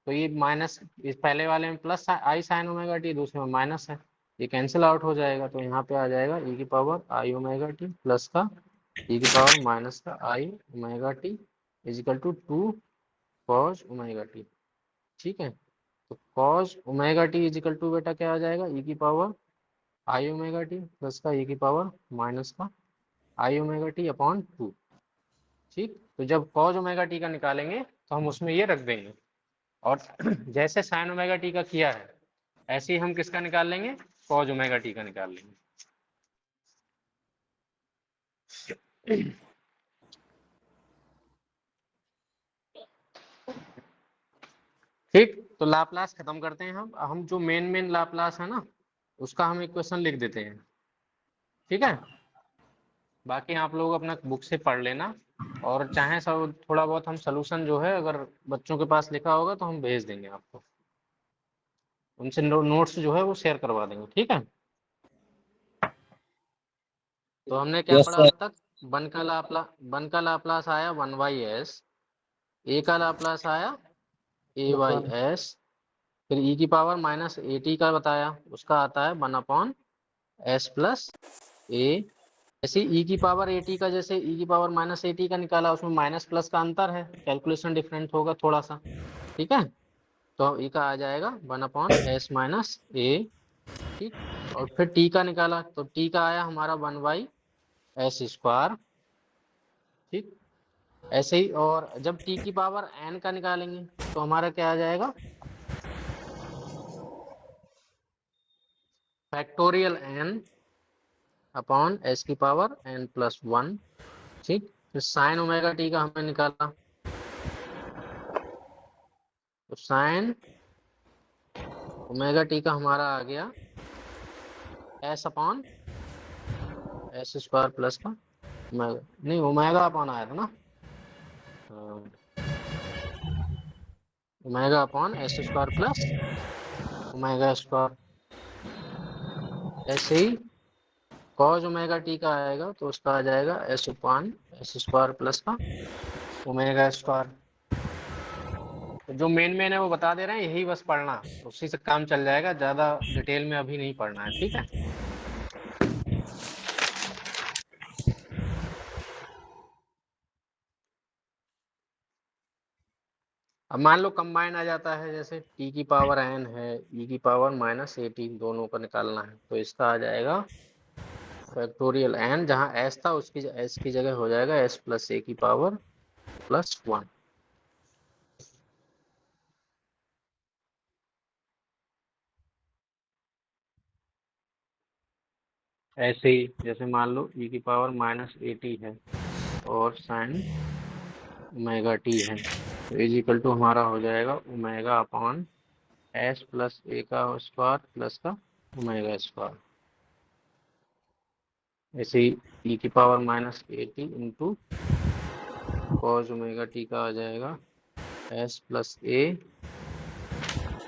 तो ये माइनस इस पहले वाले में प्लस आई साइन ओमेगा टी दूसरे में माइनस है ये कैंसिल आउट हो जाएगा तो यहाँ पे आ जाएगा ई की power i omega t plus का ई की पावर माइनस का i omega t equal to 2 cos omega t. ठीक है। तो cos omega t equal to बेटा क्या आ जाएगा ई की power i omega t plus का ई की पावर माइनस का आई ओमेगा टी अपॉन 2। ठीक। तो जब कॉज ओमेगा टी का निकालेंगे तो हम उसमें ये रख देंगे और जैसे साइन ओमेगा टी का किया है ऐसे ही हम किसका निकाल लेंगे कॉज ओमेगा टी का निकाल लेंगे। ठीक। तो लाप्लास खत्म करते हैं हम जो मेन लाप्लास है ना उसका हम इक्वेशन लिख देते हैं। ठीक है। बाकी आप लोग अपना बुक से पढ़ लेना और चाहे सब थोड़ा बहुत हम सलूशन जो है अगर बच्चों के पास लिखा होगा तो हम भेज देंगे आपको उनसे नोट्स जो है वो शेयर करवा देंगे। ठीक है। तो हमने क्या पढ़ा अब तक वन का लाप्लास आया 1/s ए का लाप्लास आया a/s फिर e की पावर माइनस ए टी का बताया उसका आता है 1 अपॉन एस प्लस ए। ऐसे ई की पावर ए टी का जैसे ई की पावर माइनस ए टी का निकाला उसमें माइनस प्लस का अंतर है कैलकुलेशन डिफरेंट होगा थोड़ा सा। ठीक है। तो ई का आ जाएगा 1 अपॉन एस माइनस ए। ठीक। और फिर टी का निकाला तो टी का आया हमारा 1/s स्क्वायर। ठीक। ऐसे ही और जब टी की पावर n का निकालेंगे तो हमारा क्या आ जाएगा फैक्टोरियल n अपॉन एस की पावर n प्लस 1। ठीक। फिर साइन ओमेगा टी का हमने निकाला तो साइन ओमेगा टी का हमारा आ गया S upon s square plus का ओमेगा नहीं ओमेगा अपॉन आया था ना omega upon s square plus omega square. ऐसे ही कॉज ओमेगा टी का आएगा तो उसका आ जाएगा S upon s square plus का ओमेगा स्क्वायर। तो जो मेन है वो बता दे रहे हैं यही बस पढ़ना उसी से काम चल जाएगा ज़्यादा डिटेल में अभी नहीं पढ़ना है। ठीक है। अब मान लो कंबाइन आ जाता है, जैसे t की पावर n है, e की पावर माइनस at, दोनों का निकालना है, तो इसका आ जाएगा फैक्टोरियल n, जहाँ s था उसकी s की जगह हो जाएगा s प्लस a की पावर प्लस 1। ऐसे ही जैसे मान लो e की पावर माइनस at है और साइन ओमेगा t है, तो इज इक्वल टू हमारा हो जाएगा omega upon s plus a का स्क्वायर प्लस का ओमेगा स्क्वायर। ऐसे ही e की power minus at into cos omega t का आ जाएगा s plus a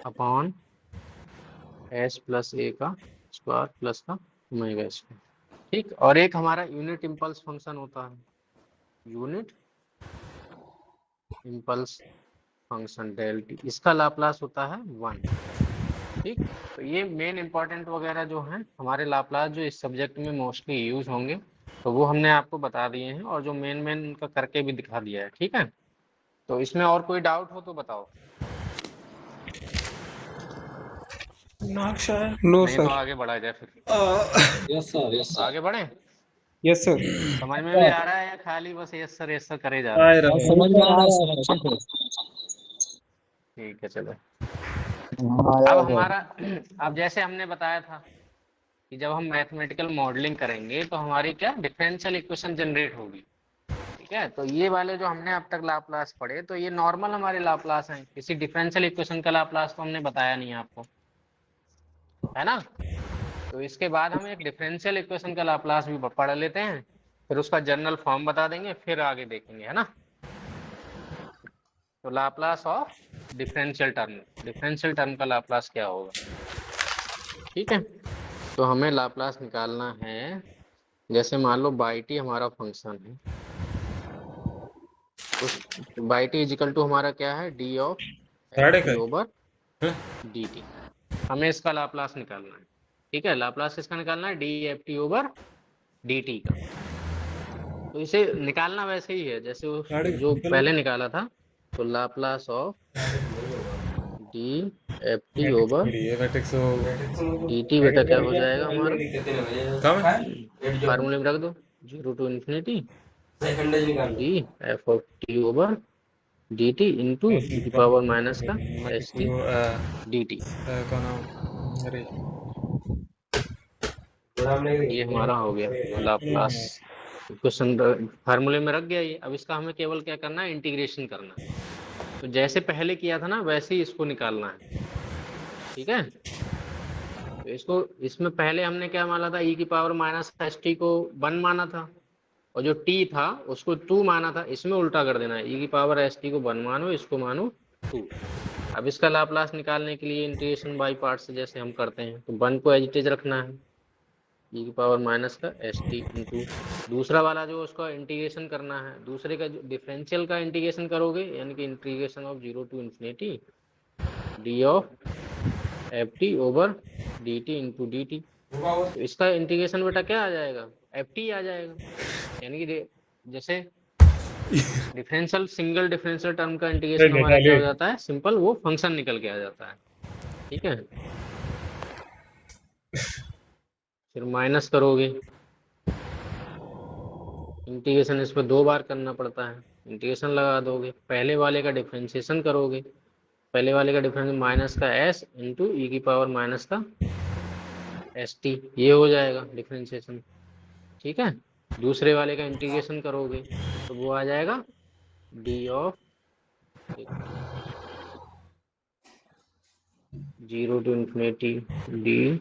upon s plus a का स्क्वायर प्लस का ओमेगा स्क्वायर। ठीक, और एक हमारा यूनिट इम्पल्स फंक्शन होता है, unit impulse function del t, इसका लाप्लास होता है 1। ठीक, तो ये मेन इंपॉर्टेंट वगैरह जो हैं हमारे लाप्लास जो इस सब्जेक्ट में मोस्टली यूज होंगे, तो वो हमने आपको बता दिए हैं, और जो मेन उनका करके भी दिखा दिया है। ठीक है, तो इसमें और कोई डाउट हो तो बताओ, नो नहीं तो सर। आगे बढ़ा जाए फिर। यस सर आगे बढ़े, यस सर। समझ में भी आ रहा है या खाली बस यस सर करे जा रहे हैं? समझ में आ रहा है सर, अच्छे से। ठीक है, चलो। अब हमारा अब जैसे हमने बताया था कि जब हम मैथमेटिकल मॉडलिंग करेंगे तो हमारी क्या डिफरेंशियल इक्वेशन जनरेट होगी। ठीक है, तो ये वाले जो हमने अब तक लाप्लास पढ़े, तो ये नॉर्मल हमारे लाप्लास हैं, किसी डिफरेंशियल इक्वेशन का लाप्लास तो हमने बताया नहीं आपको, है ना। तो इसके बाद हम एक डिफरेंशियल इक्वेशन का लाप्लास भी पढ़ लेते हैं, फिर उसका जनरल फॉर्म बता देंगे, फिर आगे देखेंगे, है ना। तो लाप्लास ऑफ डिफरेंशियल टर्म का लाप्लास क्या होगा। ठीक है, तो हमें लाप्लास निकालना है, जैसे मान लो बाई टी हमारा फंक्शन है, उस बाई टी इजिकल टू हमारा क्या है, D of f t over D T, हमें इसका लाप्लास निकालना है। ठीक है, लाप्लास किसका निकालना है, d f t over D T का। तो इसे निकालना वैसे ही है जैसे जो पहले निकाला था, तो Laplace of D f t over D T बेटा क्या हो जाएगा हमारा, फार्मूले में रख दो, 0 to infinity d f of T over D t into ई की पावर माइनस का एस टी डी टी। ये हमारा हो गया लाप्लास इक्वेशन, फार्मूले में रख गया ये। अब इसका हमें केवल क्या करना है, इंटीग्रेशन करना है। तो जैसे पहले किया था ना, वैसे ही इसको निकालना है। ठीक है, तो इसको इसमें पहले हमने क्या माना था, ई की पावर माइनस एस टी को 1 माना था, और जो टी था उसको 2 माना था। इसमें उल्टा कर देना है, ई की पावर एस टी को 1 मानो, इसको मानो 2। अब इसका लाप्लास निकालने के लिए इंटीग्रेशन बाई पार्ट से जैसे हम करते हैं, तो 1 को एज इट इज रखना है, ई की पावर माइनस का एस टी इंटू दूसरा वाला जो उसका इंटीग्रेशन करना है, दूसरे का जो डिफरेंशियल का इंटीग्रेशन करोगे, यानी कि integration of 0 to infinity d of f t over D t into D t. तो इसका इंटीग्रेशन बेटा क्या आ जाएगा, एफ टी आ जाएगा। यानी कि जैसे डिफरेंशियल सिंगल डिफरेंशियल टर्म का इंटीग्रेशन हमारा क्या हो जाता है, सिंपल वो फंक्शन निकल के आ जाता है। ठीक है, फिर माइनस करोगे, इंटीग्रेशन इस पर 2 बार करना पड़ता है, इंटीग्रेशन लगा दोगे, पहले वाले का डिफरेंशिएशन करोगे, पहले वाले का डिफरेंस माइनस का एस इंटू ई की पावर माइनस का एस टी, ये हो जाएगा डिफरेंशिएशन। ठीक है, दूसरे वाले का इंटीग्रेशन करोगे तो वो आ जाएगा d of 0 to infinity d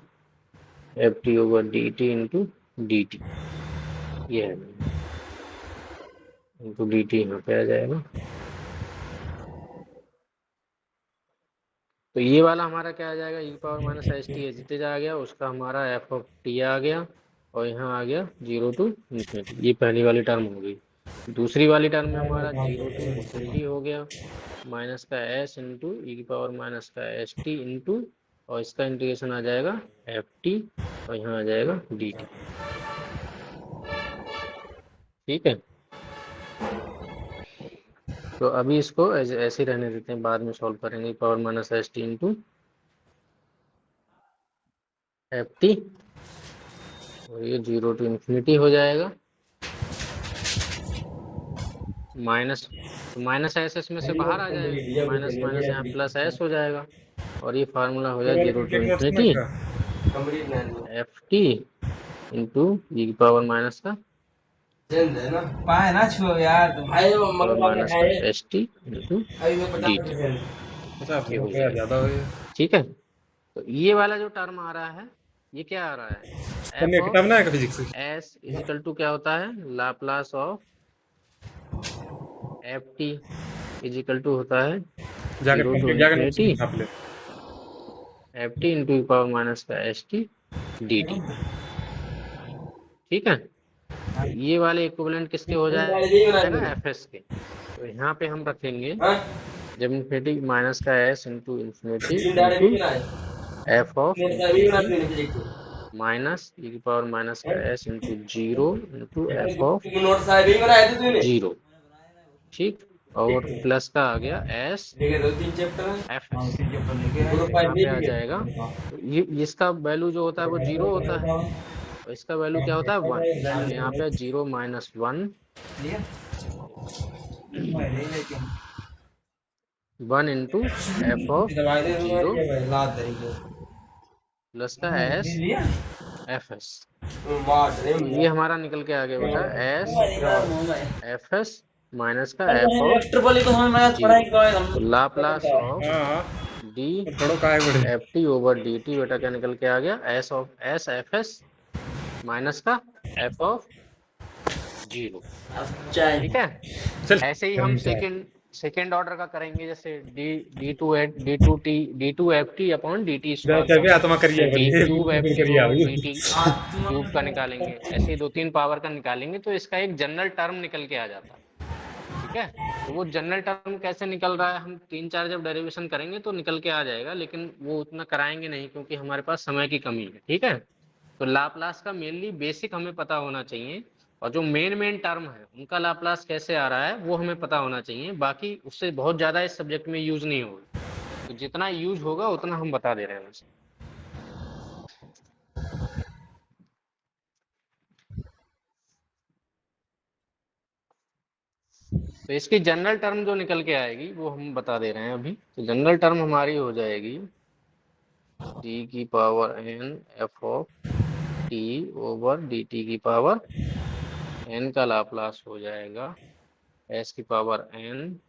f t over D t into D T, ये है इंटू डी टी, यहाँ पे आ जाएगा। तो ये वाला हमारा क्या आ जाएगा, e power minus s t h t आ गया, उसका हमारा एफ ऑफ टी आ गया, और यहाँ आ गया 0 टू इन्फिनिटी, ये पहली वाली टर्म हो गई। दूसरी वाली टर्म में हमारा 0 टू इन्फिनिटी हो गया, माइनस का एस इंटू ई की पावर माइनस का एस टी इंटू, और इसका इंटीग्रेशन आ जाएगा एफ टी, और यहाँ आ जाएगा डी टी। ठीक है, तो अभी इसको ऐसे ही रहने देते हैं, बाद में सॉल्व करेंगे। Power minus s T into F T, और ये 0 टू इन्फिनिटी हो जाएगा। माइनस, तो माइनस एस इसमें से बाहर आ जाएगा, माइनस माइनस यहाँ प्लस एस हो जाएगा, और ये फार्मूला हो जाए 0 to infinity F T into ई की पावर माइनस का पावर माइनस का S T into D T, ये हो जाएगा। ठीक है, तो ये वाला जो टर्म आ रहा है ये क्या आ रहा है, तुमने एफ किताब बनाया फिजिक्स की? एस इजिकल टू क्या होता है, Laplace of f t equal to होता है जाकर 0 टू तुम जाकर इन्फिनिटी नोट्स छाप ले। F T into power minus का एस टी डी टी। ठीक है, तो ये वाले इक्विवेलेंट किसके हो जाएगा, एफ एस के। तो यहाँ पे हम रखेंगे जब इन्फिनिटी माइनस का S into infinity into F of minus ई की पावर माइनस का S into 0 into F of 0। ठीक, और प्लस का आ गया एस एफ एस, यहाँ पे आ जाएगा। तो ये इसका वैल्यू जो होता है वो 0 होता है, और इसका वैल्यू क्या होता है 1, तो यहाँ पे 0 minus 1 1 into F of 0 plus का एस एफ एस। ये हमारा निकल के आगे बेटा एस एफ एस माइनस का एफ ऑफ 0, तो Laplace of D f t over D T बेटा क्या निकल के आ गया, S of S F S minus का एफ ऑफ 0। ठीक है, ऐसे ही हम सेकेंड ऑर्डर का करेंगे, जैसे d two f t upon d t cube f t over D t cube का निकालेंगे, ऐसे ही 2-3 पावर का निकालेंगे, तो इसका एक जनरल टर्म निकल के आ जाता है। ठीक है, तो वो जनरल टर्म कैसे निकल रहा है, हम 3-4 जब डेरिवेशन करेंगे तो निकल के आ जाएगा, लेकिन वो उतना कराएंगे नहीं क्योंकि हमारे पास समय की कमी है। ठीक है, तो लाप्लास का मेनली बेसिक हमें पता होना चाहिए, और जो मेन टर्म है उनका लाप्लास कैसे आ रहा है वो हमें पता होना चाहिए, बाकी उससे बहुत ज़्यादा इस सब्जेक्ट में यूज नहीं होगा, तो जितना यूज होगा उतना हम बता दे रहे हैं वैसे। तो इसकी जनरल टर्म जो निकल के आएगी वो हम बता दे रहे हैं अभी। तो जनरल टर्म हमारी हो जाएगी डी की power N F of T over D T की पावर एन का लाप्लास हो जाएगा एस की power N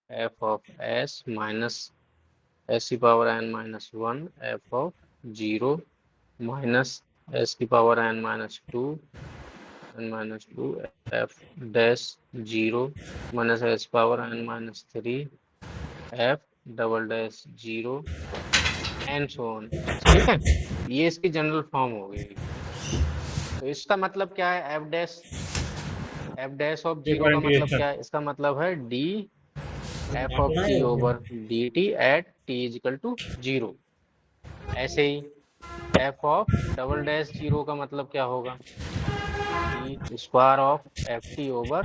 F of S minus S की power N minus 1 F of 0 minus S की power N minus 2 N minus 2 F dash 0 minus S power N minus 3 F double dash 0 and so on. ठीक है, ये इसकी general form हो गई। तो इसका मतलब क्या है, एफ डैश ऑफ 0 का मतलब क्या है, इसका मतलब है d f of T over D t at t equal to 0। ऐसे ही एफ ऑफ डबल डैश 0 का मतलब क्या होगा, d square of f t over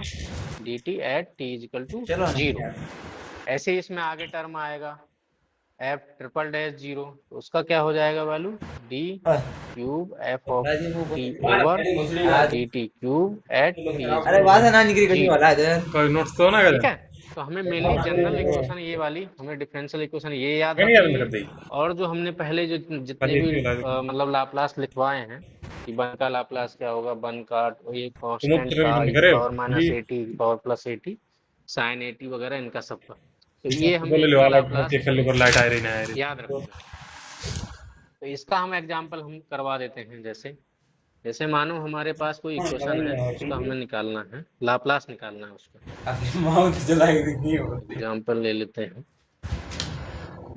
D t at t equal to 0। ऐसे ही इसमें आगे टर्म आएगा एफ ट्रिपल डैश 0, तो उसका क्या हो जाएगा value, D cube F of T over D t cube at T. ठीक है, तो हमें मेनली जनरल इक्वेशन ये वाली, हमें डिफरेंशियल इक्वेशन ये याद रखनी है, और जो हमने पहले जो जितने भी मतलब लाप्लास लिखवाए हैं कि 1 का लाप्लास क्या होगा, 1 का ये कांस्टेंट का power minus 80 power plus 80 sine 80 वगैरह, इनका सबका, तो ये हमें इनका लाप्लास याद रखना। तो इसका हम एग्जांपल हम करवा देते हैं, जैसे मानो हमारे पास कोई इक्वेशन है, उसका हमें निकालना है, लाप्लास निकालना है उसका। एग्जांपल ले लेते हैं,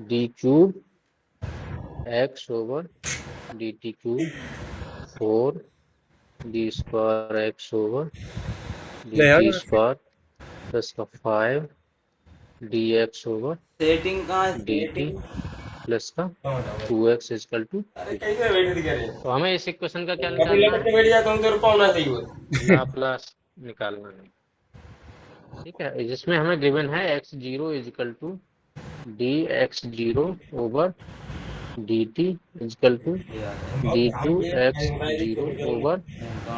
D cube x over D t cube 4 D square x over D T square plus का 5 D x over D T plus का 2x इक्वल टू। तो हमें इस इक्वेशन का क्या निकालना है, लाप्लास निकालना है। ठीक है, जिसमें हमें गिवन है x0 equal to dx0 over dt equal to d2x0 over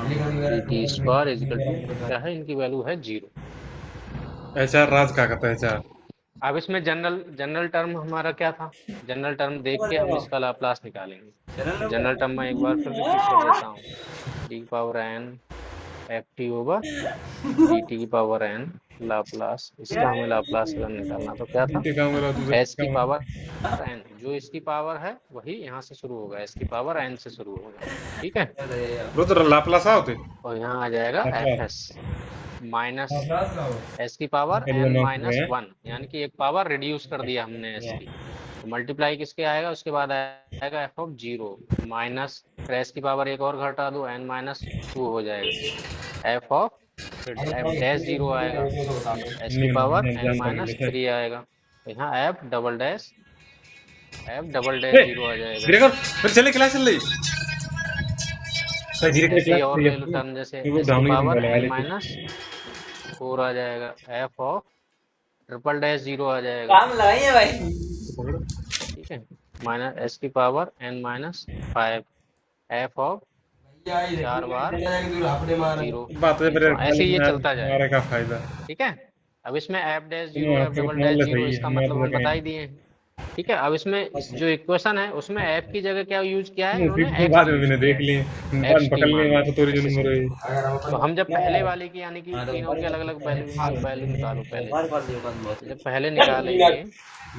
dt square equal to क्या है, इनकी वैल्यू है 0। HR राज क्या करता है HR? अब इसमें जनरल टर्म हमारा क्या था, जनरल टर्म देख के हम इसका लाप्लास निकालेंगे। जनरल टर्म में एक बार फिर रिपीट कर देता हूँ, D power n ft over dt की पावर n लाप्लास, इसका हमें लाप्लास अगर निकालना तो क्या था, इनके काम करो दूसरे s की पावर n, जो इसकी पावर है वही यहाँ से शुरू होगा, s की पावर n से शुरू होगा। ठीक है, रुद्र लाप्लास होते और यहाँ आ जाएगा अच्छा। fs माइनस s की पावर n माइनस 1, यानी कि एक पावर रिड्यूस कर दिया हमने s की, तो मल्टीप्लाई किसके आएगा, उसके बाद आएगा f ऑफ 0 माइनस, फिर s की पावर एक और घटा दो, n माइनस 2 हो जाएगा, f ऑफ f डैश 0 आएगा, s की पावर n माइनस 3 आएगा, तो यहाँ f डबल डैश 0 आ जाएगा। देखो फिर चले क्लास चल रही सही ऐसे ही और ले लो टर्म, जैसे वो s की डाउनलोड पावर वाला n है माइनस 4 आ जाएगा, f ऑफ ट्रिपल डैश 0 आ जाएगा। काम लगाइए भाई। ठीक है, माइनस s की power n minus 5, f of 4 बार 0, बात है तो ऐसे ही ये चलता जाएगा। हमारे का फायदा। ठीक है, अब इसमें f डैश 0 हाँ, f डबल डैश 0 इसका हमारे मतलब हम तो बता ही दिए हैं। ठीक है, अब इसमें जो इक्वेशन है उसमें f की जगह क्या यूज किया है, फिर उन्होंने x बाद में यूज मैंने किया देख है, लिए xt पकड़ लिए मान वहां लो। तो तोरी जो नंबर है तो हम जब पहले वाले की यानी कि तीनों की अलग अलग वैल्यू निकालो पहले, हमारे पास दुकान बहुत जब पहले निकालेंगे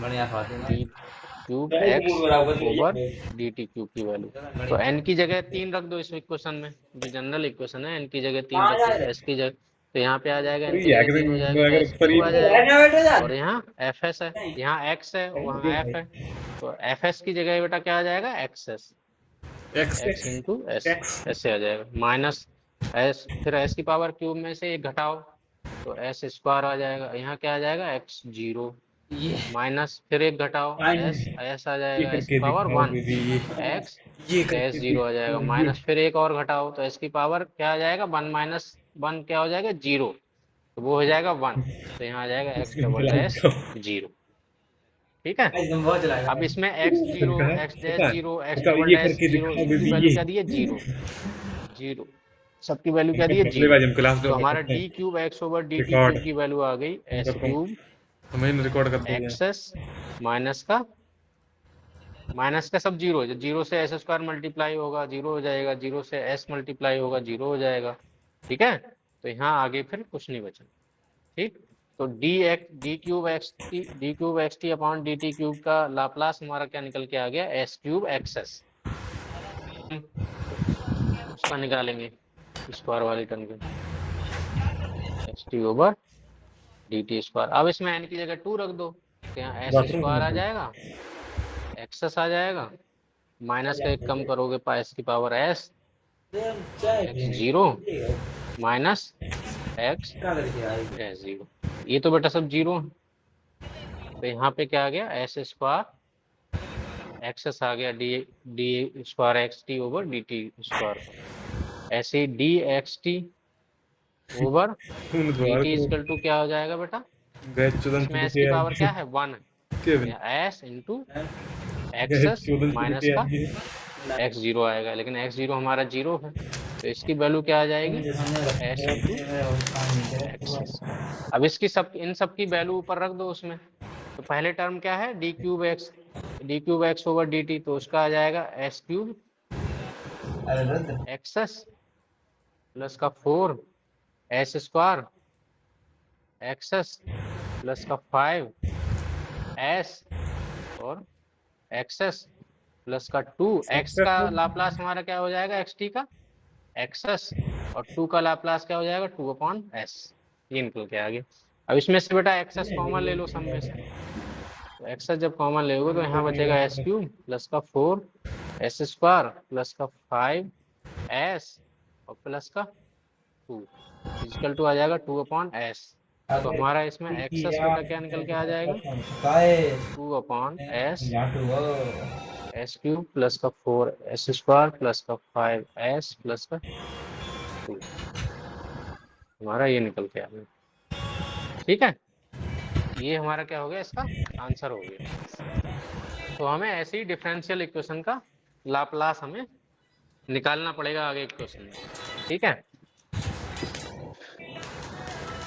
बढ़िया खाते हैं D cube x over D t cube की वैल्यू, तो n की जगह 3 रख दो इस इक्वेशन में, जो जनरल इक्वेशन है n की जगह 3 रख दो, s की जगह, तो यहाँ पे आ जाएगा n की जगह 3 हो जाएगा, तो s क्यूब आ जाएगा, और यहाँ fs है, यहाँ x है, वहाँ f है, तो fs की जगह बेटा क्या आ जाएगा, xs, x इंटू s, ऐसे आ जाएगा, माइनस s, फिर s की पावर क्यूब में से एक घटाओ तो s स्क्वायर आ जाएगा, यहाँ क्या आ जाएगा x0 माइनस, फिर एक घटाओ s आ जाएगा, s की पावर 1, x डैश 0 आ जाएगा, माइनस, फिर एक और घटाओ तो s की पावर क्या आ जाएगा, 1 माइनस 1 क्या हो जाएगा, 0, तो वो हो जाएगा 1, तो यहाँ आ जाएगा x डबल डैश 0। ठीक है, अब इसमें x0 x dash 0 x double dash 0 इनकी वैल्यू क्या दी है, 0, सबकी वैल्यू क्या दी है, 0, तो हमारा d cube x over dt cube की वैल्यू आ गई s क्यूब हमें रिकॉर्ड करते हैं एक्सेस माइनस का सब 0 है, 0 से s स्क्वायर मल्टीप्लाई होगा 0 हो जाएगा, 0 से s मल्टीप्लाई होगा 0 हो जाएगा। ठीक है, तो यहाँ आगे फिर कुछ नहीं बचा। ठीक, तो D cube x T upon d t cube का लाप्लास हमारा क्या निकल के आ गया, एस क्यूब एक्सेस, उसका निकालेंगे स्क्वायर वाली टर्म के, x T over D T square. अब इसमें n की जगह 2 रख दो, तो यहाँ एस स्क्वायर आ जाएगा, एक्सेस आ जाएगा, माइनस का एक कम करोगे एस की power s, x0 minus x dash 0, ये तो बेटा सब 0 है, तो यहाँ पे क्या आ गया, एस स्क्वायर एक्सेस आ गया, D square X T over D T square, ऐसे D X T over D T equal to क्या हो जाएगा बेटा, इसमें एस की पावर क्या है, 1 है, एस इंटू एक्सेस माइनस का x0 आएगा, लेकिन x0 हमारा 0 है, तो इसकी वैल्यू क्या आ जाएगी, एस इंटू एक्सेस। अब इसकी इन सब की वैल्यू ऊपर रख दो उसमें, तो पहले टर्म क्या है, D cube x over D t, तो उसका आ जाएगा एस क्यूब एक्सेस प्लस का 4 एस स्क्वायर एक्सेस प्लस का 5 एस और एक्सेस प्लस का 2, एक्स का लाप्लास हमारा क्या हो जाएगा, एक्स टी का एक्सेस, और 2 का लाप्लास क्या हो जाएगा, 2 अपॉन एस, ये निकल के आ गया। अब इसमें से बेटा एक्सेस कॉमन ले लो सब में से, तो एक्सेस जब कॉमन लोगे तो यहाँ बचेगा एस क्यूब प्लस का 4 एस स्क्वायर प्लस का 5 एस और प्लस का 2 इक्वल टू आ जाएगा 2 अपॉन एस, तो हमारा इसमें एक्सेस बेटा क्या निकल के आ जाएगा, 2 अपॉन एस क्यूब प्लस का 4 एस स्क्वायर प्लस का 5 एस प्लस का 2, हमारा ये निकल के आ गया। ठीक है, ये हमारा क्या हो गया, इसका आंसर हो गया। तो हमें ऐसे ही डिफरेंशियल इक्वेशन का लाप्लास हमें निकालना पड़ेगा आगे इक्वेशन में। ठीक है,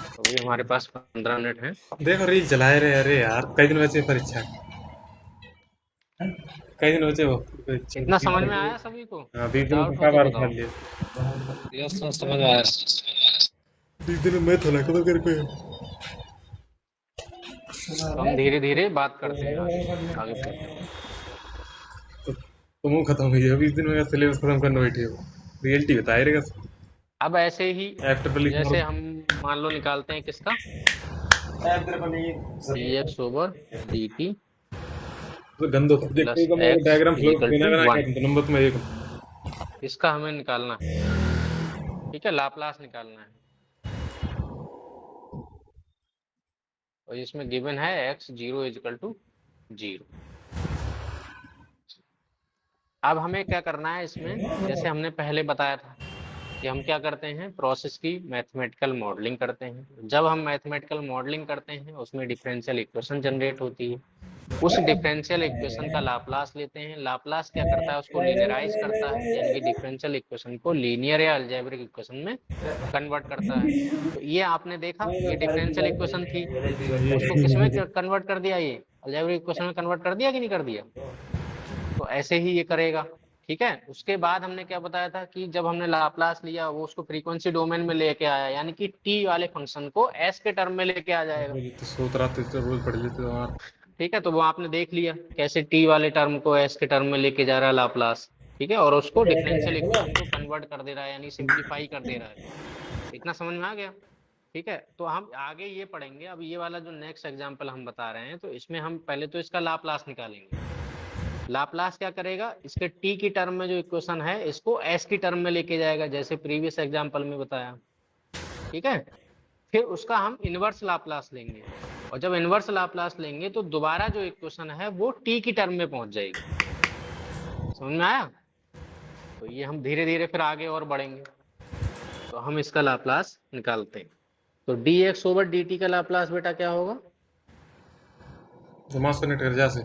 तो अभी हमारे पास 15 मिनट हैं। देखो रील चलाए रहे, अरे यार कई दिन बचे परीक्षा, कई दिन बचे वो परीक्षा। इतना समझ में आया सभी को? हाँ 20 दिन डाउट का हो तो बार बताओ। उठा लिया। यस सर, समझ में आया। 20 दिन में थोड़ा कवर करके तो हम धीरे धीरे बात करते हैं आगे पढ़ते हैं। तो मुंह खत्म हुई है, 20 दिन में सिलेबस खत्म करने बैठे हो, रियलिटी बताए रहेगा। अब ऐसे ही आफ्टर जैसे हम मान लो निकालते हैं किसका, dx ओवर dt तो गंदो सब्जेक्ट प्लस का मैं x डायग्राम फ्लो इक्वल बिना टू बना 1, के नंबर में एक इसका हमें निकालना है। ठीक है, लाप्लास निकालना है। और इसमें गिवन है x 0 इक्वल टू 0। अब हमें क्या करना है इसमें, जैसे हमने पहले बताया था कि हम क्या करते हैं, प्रोसेस की मैथमेटिकल मॉडलिंग करते हैं। जब हम मैथमेटिकल मॉडलिंग करते हैं उसमें डिफरेंशियल इक्वेशन जनरेट होती है। उस डिफरेंशियल इक्वेशन का लाप्लास लेते हैं। लाप्लास क्या करता है, उसको लीनियराइज करता है, यानी कि डिफरेंशियल इक्वेशन को लीनियर या अलजेब्रिक इक्वेशन में कन्वर्ट करता है। तो ये आपने देखा, ये डिफरेंशियल इक्वेशन थी, उसको किस में कन्वर्ट कर दिया, ये अलजेब्रिक इक्वेशन में कन्वर्ट कर दिया कि नहीं कर दिया। तो ऐसे ही ये करेगा। ठीक है, उसके बाद हमने क्या बताया था कि जब हमने लाप्लास लिया वो उसको फ्रीक्वेंसी डोमेन में लेके आया, यानी कि टी वाले फंक्शन को एस के टर्म में लेके आ जाएगा। तो सोच रहा था रोज पढ़ लेते हो यार। ठीक है, तो वो आपने देख लिया कैसे टी वाले टर्म को एस के टर्म में लेके जा रहा है लाप्लास। ठीक है, और उसको डिफरेंशियल इक्वेशन को कन्वर्ट कर दे रहा है, यानी सिंप्लीफाई कर दे रहा है। इतना समझ में आ गया। ठीक है, तो हम आगे ये पढ़ेंगे। अब ये वाला जो नेक्स्ट एग्जांपल हम बता रहे हैं, तो इसमें हम पहले तो इसका लाप्लास निकालेंगे। लाप्लास क्या करेगा, इसके टी की टर्म में जो इक्वेशन है इसको एस की टर्म में लेके जाएगा, जैसे प्रीवियस एग्जांपल में बताया। ठीक है, फिर उसका हम इनवर्स लाप्लास लेंगे, और जब इनवर्स लाप्लास लेंगे तो दोबारा जो इक्वेशन है वो टी की टर्म में पहुंच जाएगी। समझ में आया। तो ये हम धीरे धीरे फिर आगे और बढ़ेंगे। तो हम इसका लाप्लास निकालते हैं। तो dx ओवर dt का लाप्लास बेटा क्या होगा, से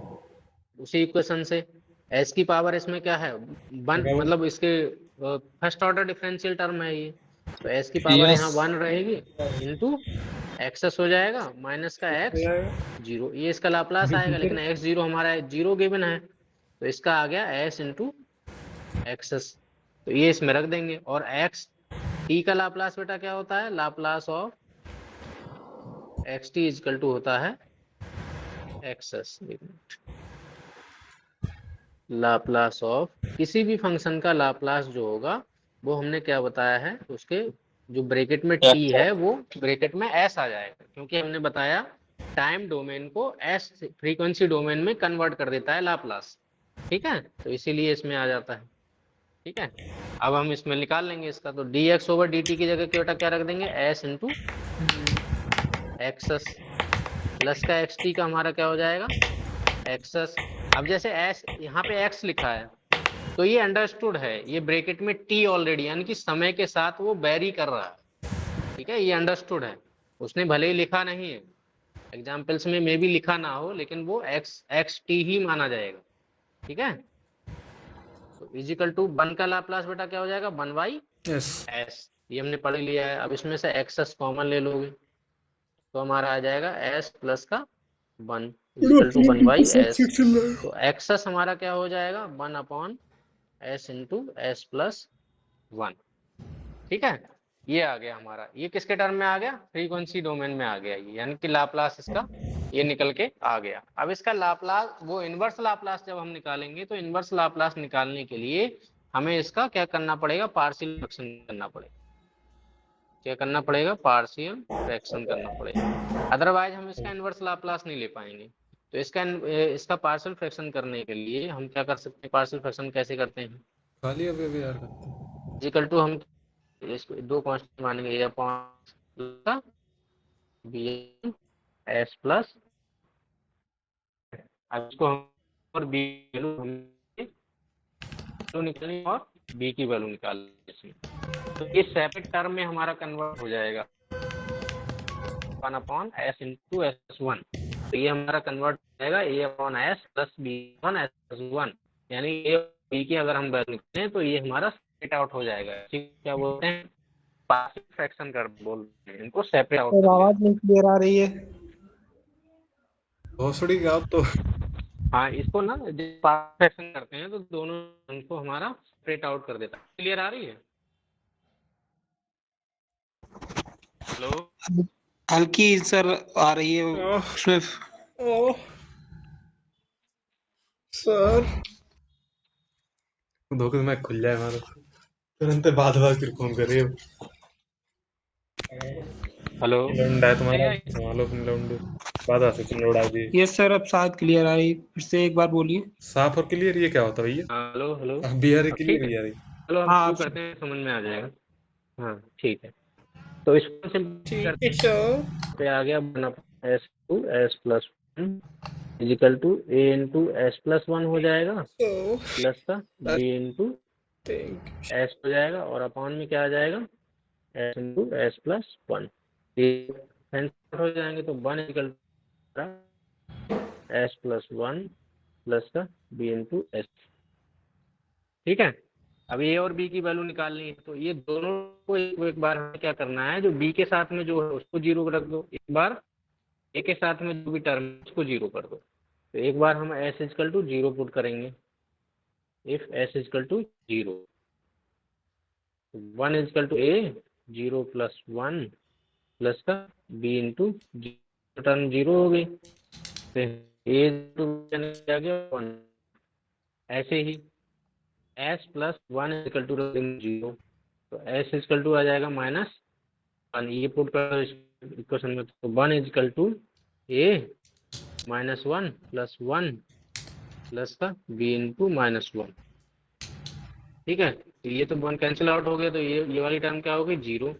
उसी इक्वेशन से। s की पावर इसमें क्या है, 1, मतलब इसके फर्स्ट ऑर्डर डिफरेंशियल टर्म है ये। तो s की पावर Yes. यहाँ 1 रहेगी, इंटू एक्सेस हो जाएगा माइनस का x 0, ये इसका लाप्लास आएगा। लेकिन x 0 हमारा 0 गिवन है, तो इसका आ गया s इंटू एक्सेस। तो ये इसमें रख देंगे। और x t का लाप्लास बेटा क्या होता है, Laplace of xt equal to होता है एक्सेस। लाप्लास ऑफ किसी भी फंक्शन का लाप्लास जो होगा वो हमने क्या बताया है, उसके जो ब्रैकेट में t है वो ब्रैकेट में s आ जाएगा, क्योंकि हमने बताया टाइम डोमेन को s फ्रीक्वेंसी डोमेन में कन्वर्ट कर देता है लाप्लास। ठीक है, तो इसीलिए इसमें आ जाता है। ठीक है, अब हम इसमें निकाल लेंगे इसका। तो dx ओवर dt की जगह क्या रख देंगे, s इंटू एक्सेस प्लस का xt का हमारा क्या हो जाएगा, एक्सेस। अब जैसे s यहाँ पे x लिखा है तो ये अंडरस्टूड है, ये ब्रैकेट में t ऑलरेडी, यानी कि समय के साथ वो वेरी कर रहा है। ठीक है, ये अंडरस्टूड है, उसने भले ही लिखा नहीं है, एग्जाम्पल्स में मे भी लिखा ना हो, लेकिन वो xt ही माना जाएगा। ठीक है, तो इजिकल टू 1 का लाप्लास बेटा क्या हो जाएगा, 1 बाई s, ये हमने पढ़ लिया है। अब इसमें से एक्सेस कॉमन ले लोगे तो हमारा आ जाएगा s प्लस का 1 इक्वल टू 1 बाई s। तो एक्सेस हमारा क्या हो जाएगा, 1 upon s into s plus 1। ठीक है, ये आ गया हमारा, ये किसके टर्म में आ गया, फ्रीक्वेंसी डोमेन में आ गया ये, यानी कि लाप्लास इसका ये निकल के आ गया। अब इसका लाप्लास, वो इनवर्स लाप्लास जब हम निकालेंगे तो इनवर्स लाप्लास निकालने के लिए हमें इसका क्या करना पड़ेगा, पार्शियल फ्रैक्शन करना पड़ेगा। क्या करना पड़ेगा, पार्शियल फ्रैक्शन करना पड़ेगा, अदरवाइज हम इसका इनवर्स लाप्लास नहीं ले पाएंगे। तो इसका पार्शियल फ्रैक्शन करने के लिए हम क्या कर सकते हैं, पार्शियल फ्रैक्शन कैसे करते हैं, खाली अभी यार करते इक्वल टू हम इसको दो कांस्टेंट मानेंगे, a upon b s plus, अब इसको हम और b की वैल्यू निकालनी और b की वैल्यू निकालनी, तो ये सेपरेट टर्म में हमारा कन्वर्ट हो जाएगा। One upon S into S one. तो ये हमारा कन्वर्ट हो जाएगा A upon S plus B upon S one, यानी ए बी की अगर हम वैल्यू लिखते हैं तो ये हमारा सेपरेट आउट हो जाएगा। क्या बोलते हैं, पार्शियल फ्रैक्शन कर बोलते हैं इनको, सेपरेट आउट। आवाज नहीं क्लियर आ रही है। भोसड़ी का आप तो हाँ, इसको ना जब पार्शियल फ्रैक्शन करते हैं तो दोनों उनको हमारा सेपरेट आउट कर देता है। क्लियर आ रही है? हेलो, हल्की सर आ रही है उसमें। ओह सर, धोखे में खुल जाए हमारा तुरंत बाद फिर फोन करे। हेलो, लौंडा है तुम्हारा, संभालो अपने लौंडे, बाधा से तुमने उड़ा दी। यस सर, अब शायद क्लियर आ रही। फिर से एक बार बोलिए। साफ और क्लियर ये क्या होता है भैया? हेलो, हेलो, अब भी आ रही, ठीक क्लियर है। ही आ रही। चलो हम हाँ, शुरू आप करते हैं, समझ में आ जाएगा। हाँ ठीक है, तो इसको सिंपल करते हैं। पे आ गया one upon s to s plus one equal to a into s plus one हो जाएगा, प्लस का बी इंटू एस हो जाएगा, और अपॉन में क्या आ जाएगा, s into s plus one. Cancel हो जाएंगे तो one equal s plus one plus का बी इंटू एस। ठीक है, अब ए और बी की वैल्यू निकालनी है, तो ये दोनों को एक बार हमें क्या करना है, जो बी के साथ में जो है उसको जीरो रख दो, एक बार ए के साथ में जो भी टर्म है उसको जीरो कर दो। तो एक बार हम S equal to zero put करेंगे, if S equal to zero, one equal to A zero plus one plus का बी इंटू टर्म जीरो हो गई, तो ए आ गया वन। ऐसे ही S plus one equal to zero, तो एस इजकल टू आ जाएगा माइनस वन, ये पुट कर इक्वेशन में, तो one equal to A minus one plus का बी इंटू माइनस वन। ठीक है, तो ये तो वन कैंसिल आउट हो गया, तो ये वाली टर्म क्या हो गई, जीरो।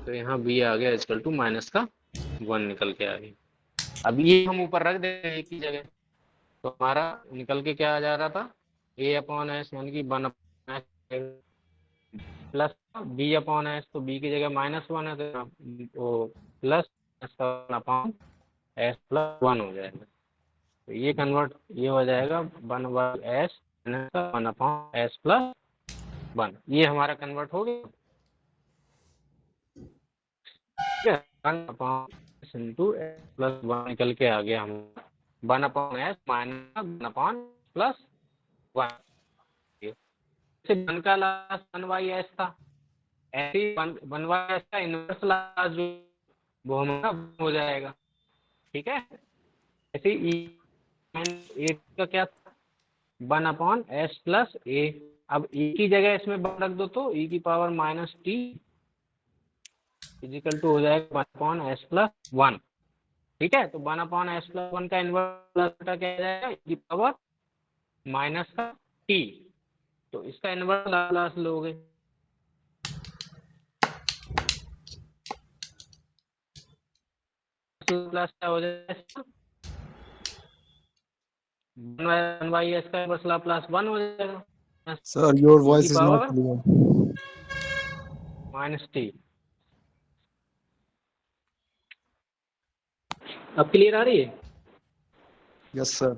तो यहाँ बी आ गया इजकल टू माइनस का वन निकल के आ गया। अब ये हम ऊपर रख देते हैं एक ही जगह, तो हमारा निकल के क्या आ जा रहा था, ए अपॉन एस यानी कि one upon S plus B upon s, तो बी की जगह माइनस वन है तो plus one upon S plus one हो जाएगा। तो ये कन्वर्ट ये हो जाएगा one by s one upon S plus one, ये हमारा कन्वर्ट हो गया। ठीक है, one upon S into s plus one निकल के आ गया हम one upon s minus one upon plus one. One का लास्ट वन बाई एस था, ऐसे ही वन बाई एस का इनवर्स लास्ट जो वो हमारा हो जाएगा। ठीक है, ऐसे ही ए का क्या था, वन अपॉन एस प्लस ए। अब ई की जगह इसमें वन रख दो, तो ई की power minus t equal to हो जाएगा one upon S plus one. ठीक है, तो one upon S plus one का इनवर्स क्या आ जाएगा, ई की पावर माइनस का टी, तो इसका इनवर्स लाप्लास लोगे, प्लस क्या हो जाएगा, वन बाई एस का इनवर्स लाप्लास वन हो जाएगा, Sir, your voice is not power clear. Minus T. अब क्लियर आ रही है? Yes, sir.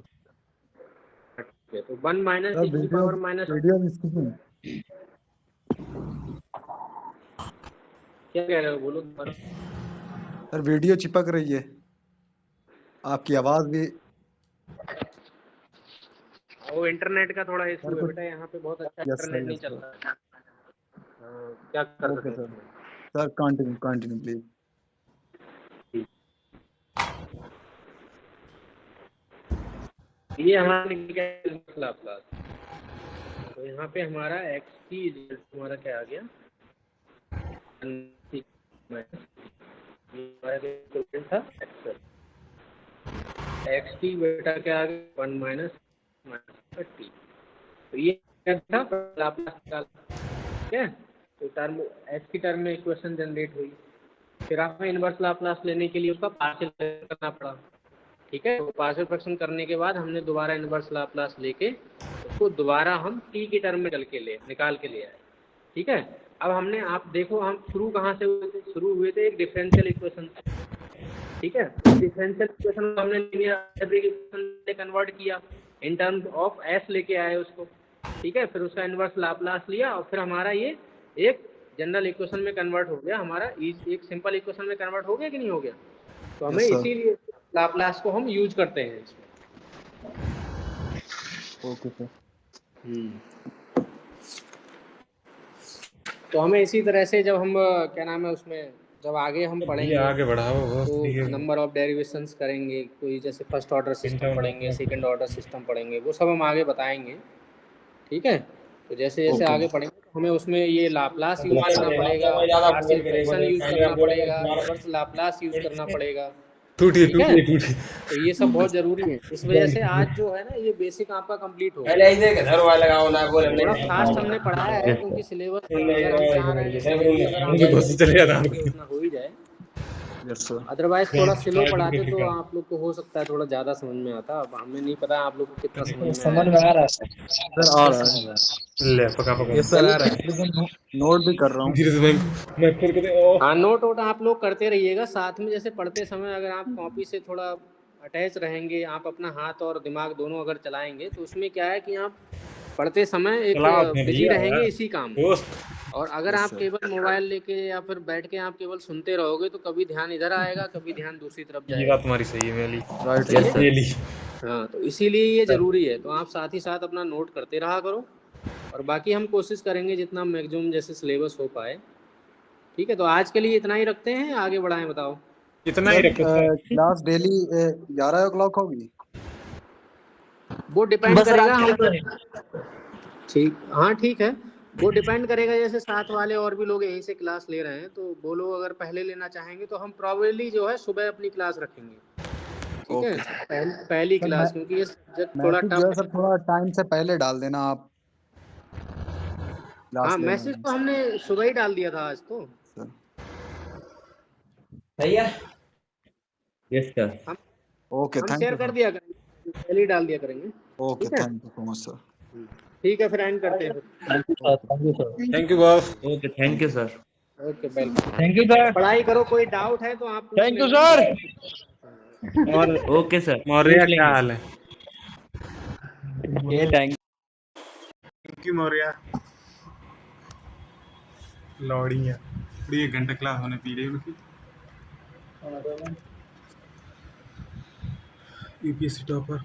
तो वन माइनस Sir, टी की power minus video is speaking. क्या कह रहे हो, बोलो दोबारा। सर वीडियो चिपक रही है, आपकी आवाज भी। वो इंटरनेट का थोड़ा इशू है कुछ- बेटा, यहाँ पे बहुत अच्छा Yes, sir, इंटरनेट नहीं yes, sir. चलता है। क्या कर Okay, सकते sir. हैं? Sir, continue, please. ये हमारा निकल गया इनवर्स लाप्लास, तो यहाँ पे हमारा एक्स की हमारा क्या आ गया, था एक्स टी बेटा क्या आ गया, वन माइनस टी। तो ये क्या था, लाप्लास निकाल। ठीक है, तो टर्म एस की टर्म में इक्वेशन जनरेट हुई, फिर हमें इनवर्स लाप्लास लेने के लिए उसका पार्शियल करना पड़ा। ठीक है, तो पार्शियल फ्रैक्शन करने के बाद हमने दोबारा इनवर्स लाप्लास लेके उसको दोबारा हम टी की टर्म में निकाल के ले आए। ठीक है, अब हमने आप देखो हम शुरू कहाँ से हुए थे, शुरू हुए थे एक डिफरेंशियल इक्वेशन से। ठीक है। डिफरेंशियल इक्वेशन को हमने लीनियर अलजेब्रिक इक्वेशन में कन्वर्ट किया, इन टर्म्स ऑफ एस लेके आए उसको, ठीक है। फिर उसका इन्वर्स लाप्लास लिया और फिर हमारा ये एक जनरल इक्वेशन में कन्वर्ट हो गया, हमारा एक सिंपल इक्वेशन में कन्वर्ट हो गया कि नहीं हो गया। तो हमें Yes, sir. इसीलिए लाप्लास को हम यूज करते हैं इसमें। Okay sir. तो हमें इसी तरह से जब हम क्या नाम है उसमें जब आगे हम ये पढ़ेंगे आगे बढ़ाओ बहुत ठीक तो है। नंबर ऑफ डेरिवेशंस करेंगे, कोई जैसे फर्स्ट ऑर्डर सिस्टम पढ़ेंगे, सेकंड ऑर्डर सिस्टम पढ़ेंगे, वो सब हम आगे बताएंगे, ठीक है। तो जैसे जैसे Okay. आगे पढ़ेंगे तो हमें उसमें ये लाप्लास यूज करना पड़ेगा, पार्शियल फ्रैक्शन यूज करना पड़ेगा, इनवर्स लाप्लास यूज करना पड़ेगा, टूटी ठीक है। टूटी टूटी। तो ये सब बहुत जरूरी है। इस वजह से आज जो है ना ये बेसिक आपका कंप्लीट हो गया। पहले इधर घर वाला लगाओ ना बोले थोड़ा फास्ट हमने पढ़ाया है क्योंकि सिलेबस अगर हम चाह रहे हैं कि अगर आप मुझे बस चले जाता कि उतना हो ही जाए, यस सर। अदरवाइज थोड़ा स्लो पढ़ाते तो आप लोग को हो सकता है थोड़ा ज़्यादा समझ में आता। अब हमें नहीं पता आप लोग को कितना समझ में आया। सर आ रहा है। ले पका पका। यस सर आ रहा है। नोट भी कर रहा हूँ। धीरे से मैं खोल के दे। ओ हाँ, नोट वोट आप लोग करते रहिएगा साथ में। जैसे पढ़ते समय अगर आप कॉपी से थोड़ा अटैच रहेंगे, आप अपना हाथ और दिमाग दोनों अगर चलाएंगे तो उसमें क्या है कि आप पढ़ते समय एक चलाओ अपने बिजी लिए रहेंगे यार। इसी काम में। दोस्त और अगर Yes, आप sir. केवल मोबाइल लेके या फिर बैठ के आप केवल सुनते रहोगे तो कभी ध्यान इधर आएगा, कभी ध्यान दूसरी तरफ ये जाएगा। बात तुम्हारी सही है मेली। राइट सही है? ये ली। हाँ, तो इसीलिए ये ज़रूरी है। तो आप साथ ही साथ अपना नोट करते रहा करो और बाकी हम कोशिश करेंगे जितना मैक्सिमम जैसे सिलेबस हो पाए, ठीक है। तो आज के लिए इतना ही रखते हैं, आगे बढ़ाएं, बताओ। इतना ही रखो सर। क्लास डेली 11 o'clock होगी। वो डिपेंड करेगा हम, ठीक, हाँ ठीक है। वो डिपेंड करेगा जैसे साथ वाले और भी लोग यहीं से क्लास ले रहे हैं तो वो लोग अगर पहले लेना चाहेंगे तो हम प्रॉबेबली जो है सुबह अपनी क्लास रखेंगे, ठीक है। ओके पहली सर। क्लास, क्योंकि ये सब्जेक्ट थोड़ा मैसेज जो है टफ सर थोड़ा टाइम से पहले डाल देना आप हाँ, क्लास लेने मैसेज में। तो हमने सुबह ही डाल दिया था आज तो। सर भैया यस सर। हम ओके हम थैंक शेयर यू कर सर। दिया करेंगे, पहले ही डाल दिया करेंगे, ओके ठीक है। Thank you so much sir. ठीक है, फिर एंड करते हैं फिर। Thank you boss. Okay thank you sir. Okay, welcome. Thank you sir. पढ़ाई करो, कोई डाउट है तो आप पूछ थैंक यू लेना। सर। और ओके सर। मौर्य क्या हाल है? ये थैंक थैंक यू मौर्य। लौड़ियाँ पूरी 1 घंटा क्लास होने पी रही उनकी। UPSC topper.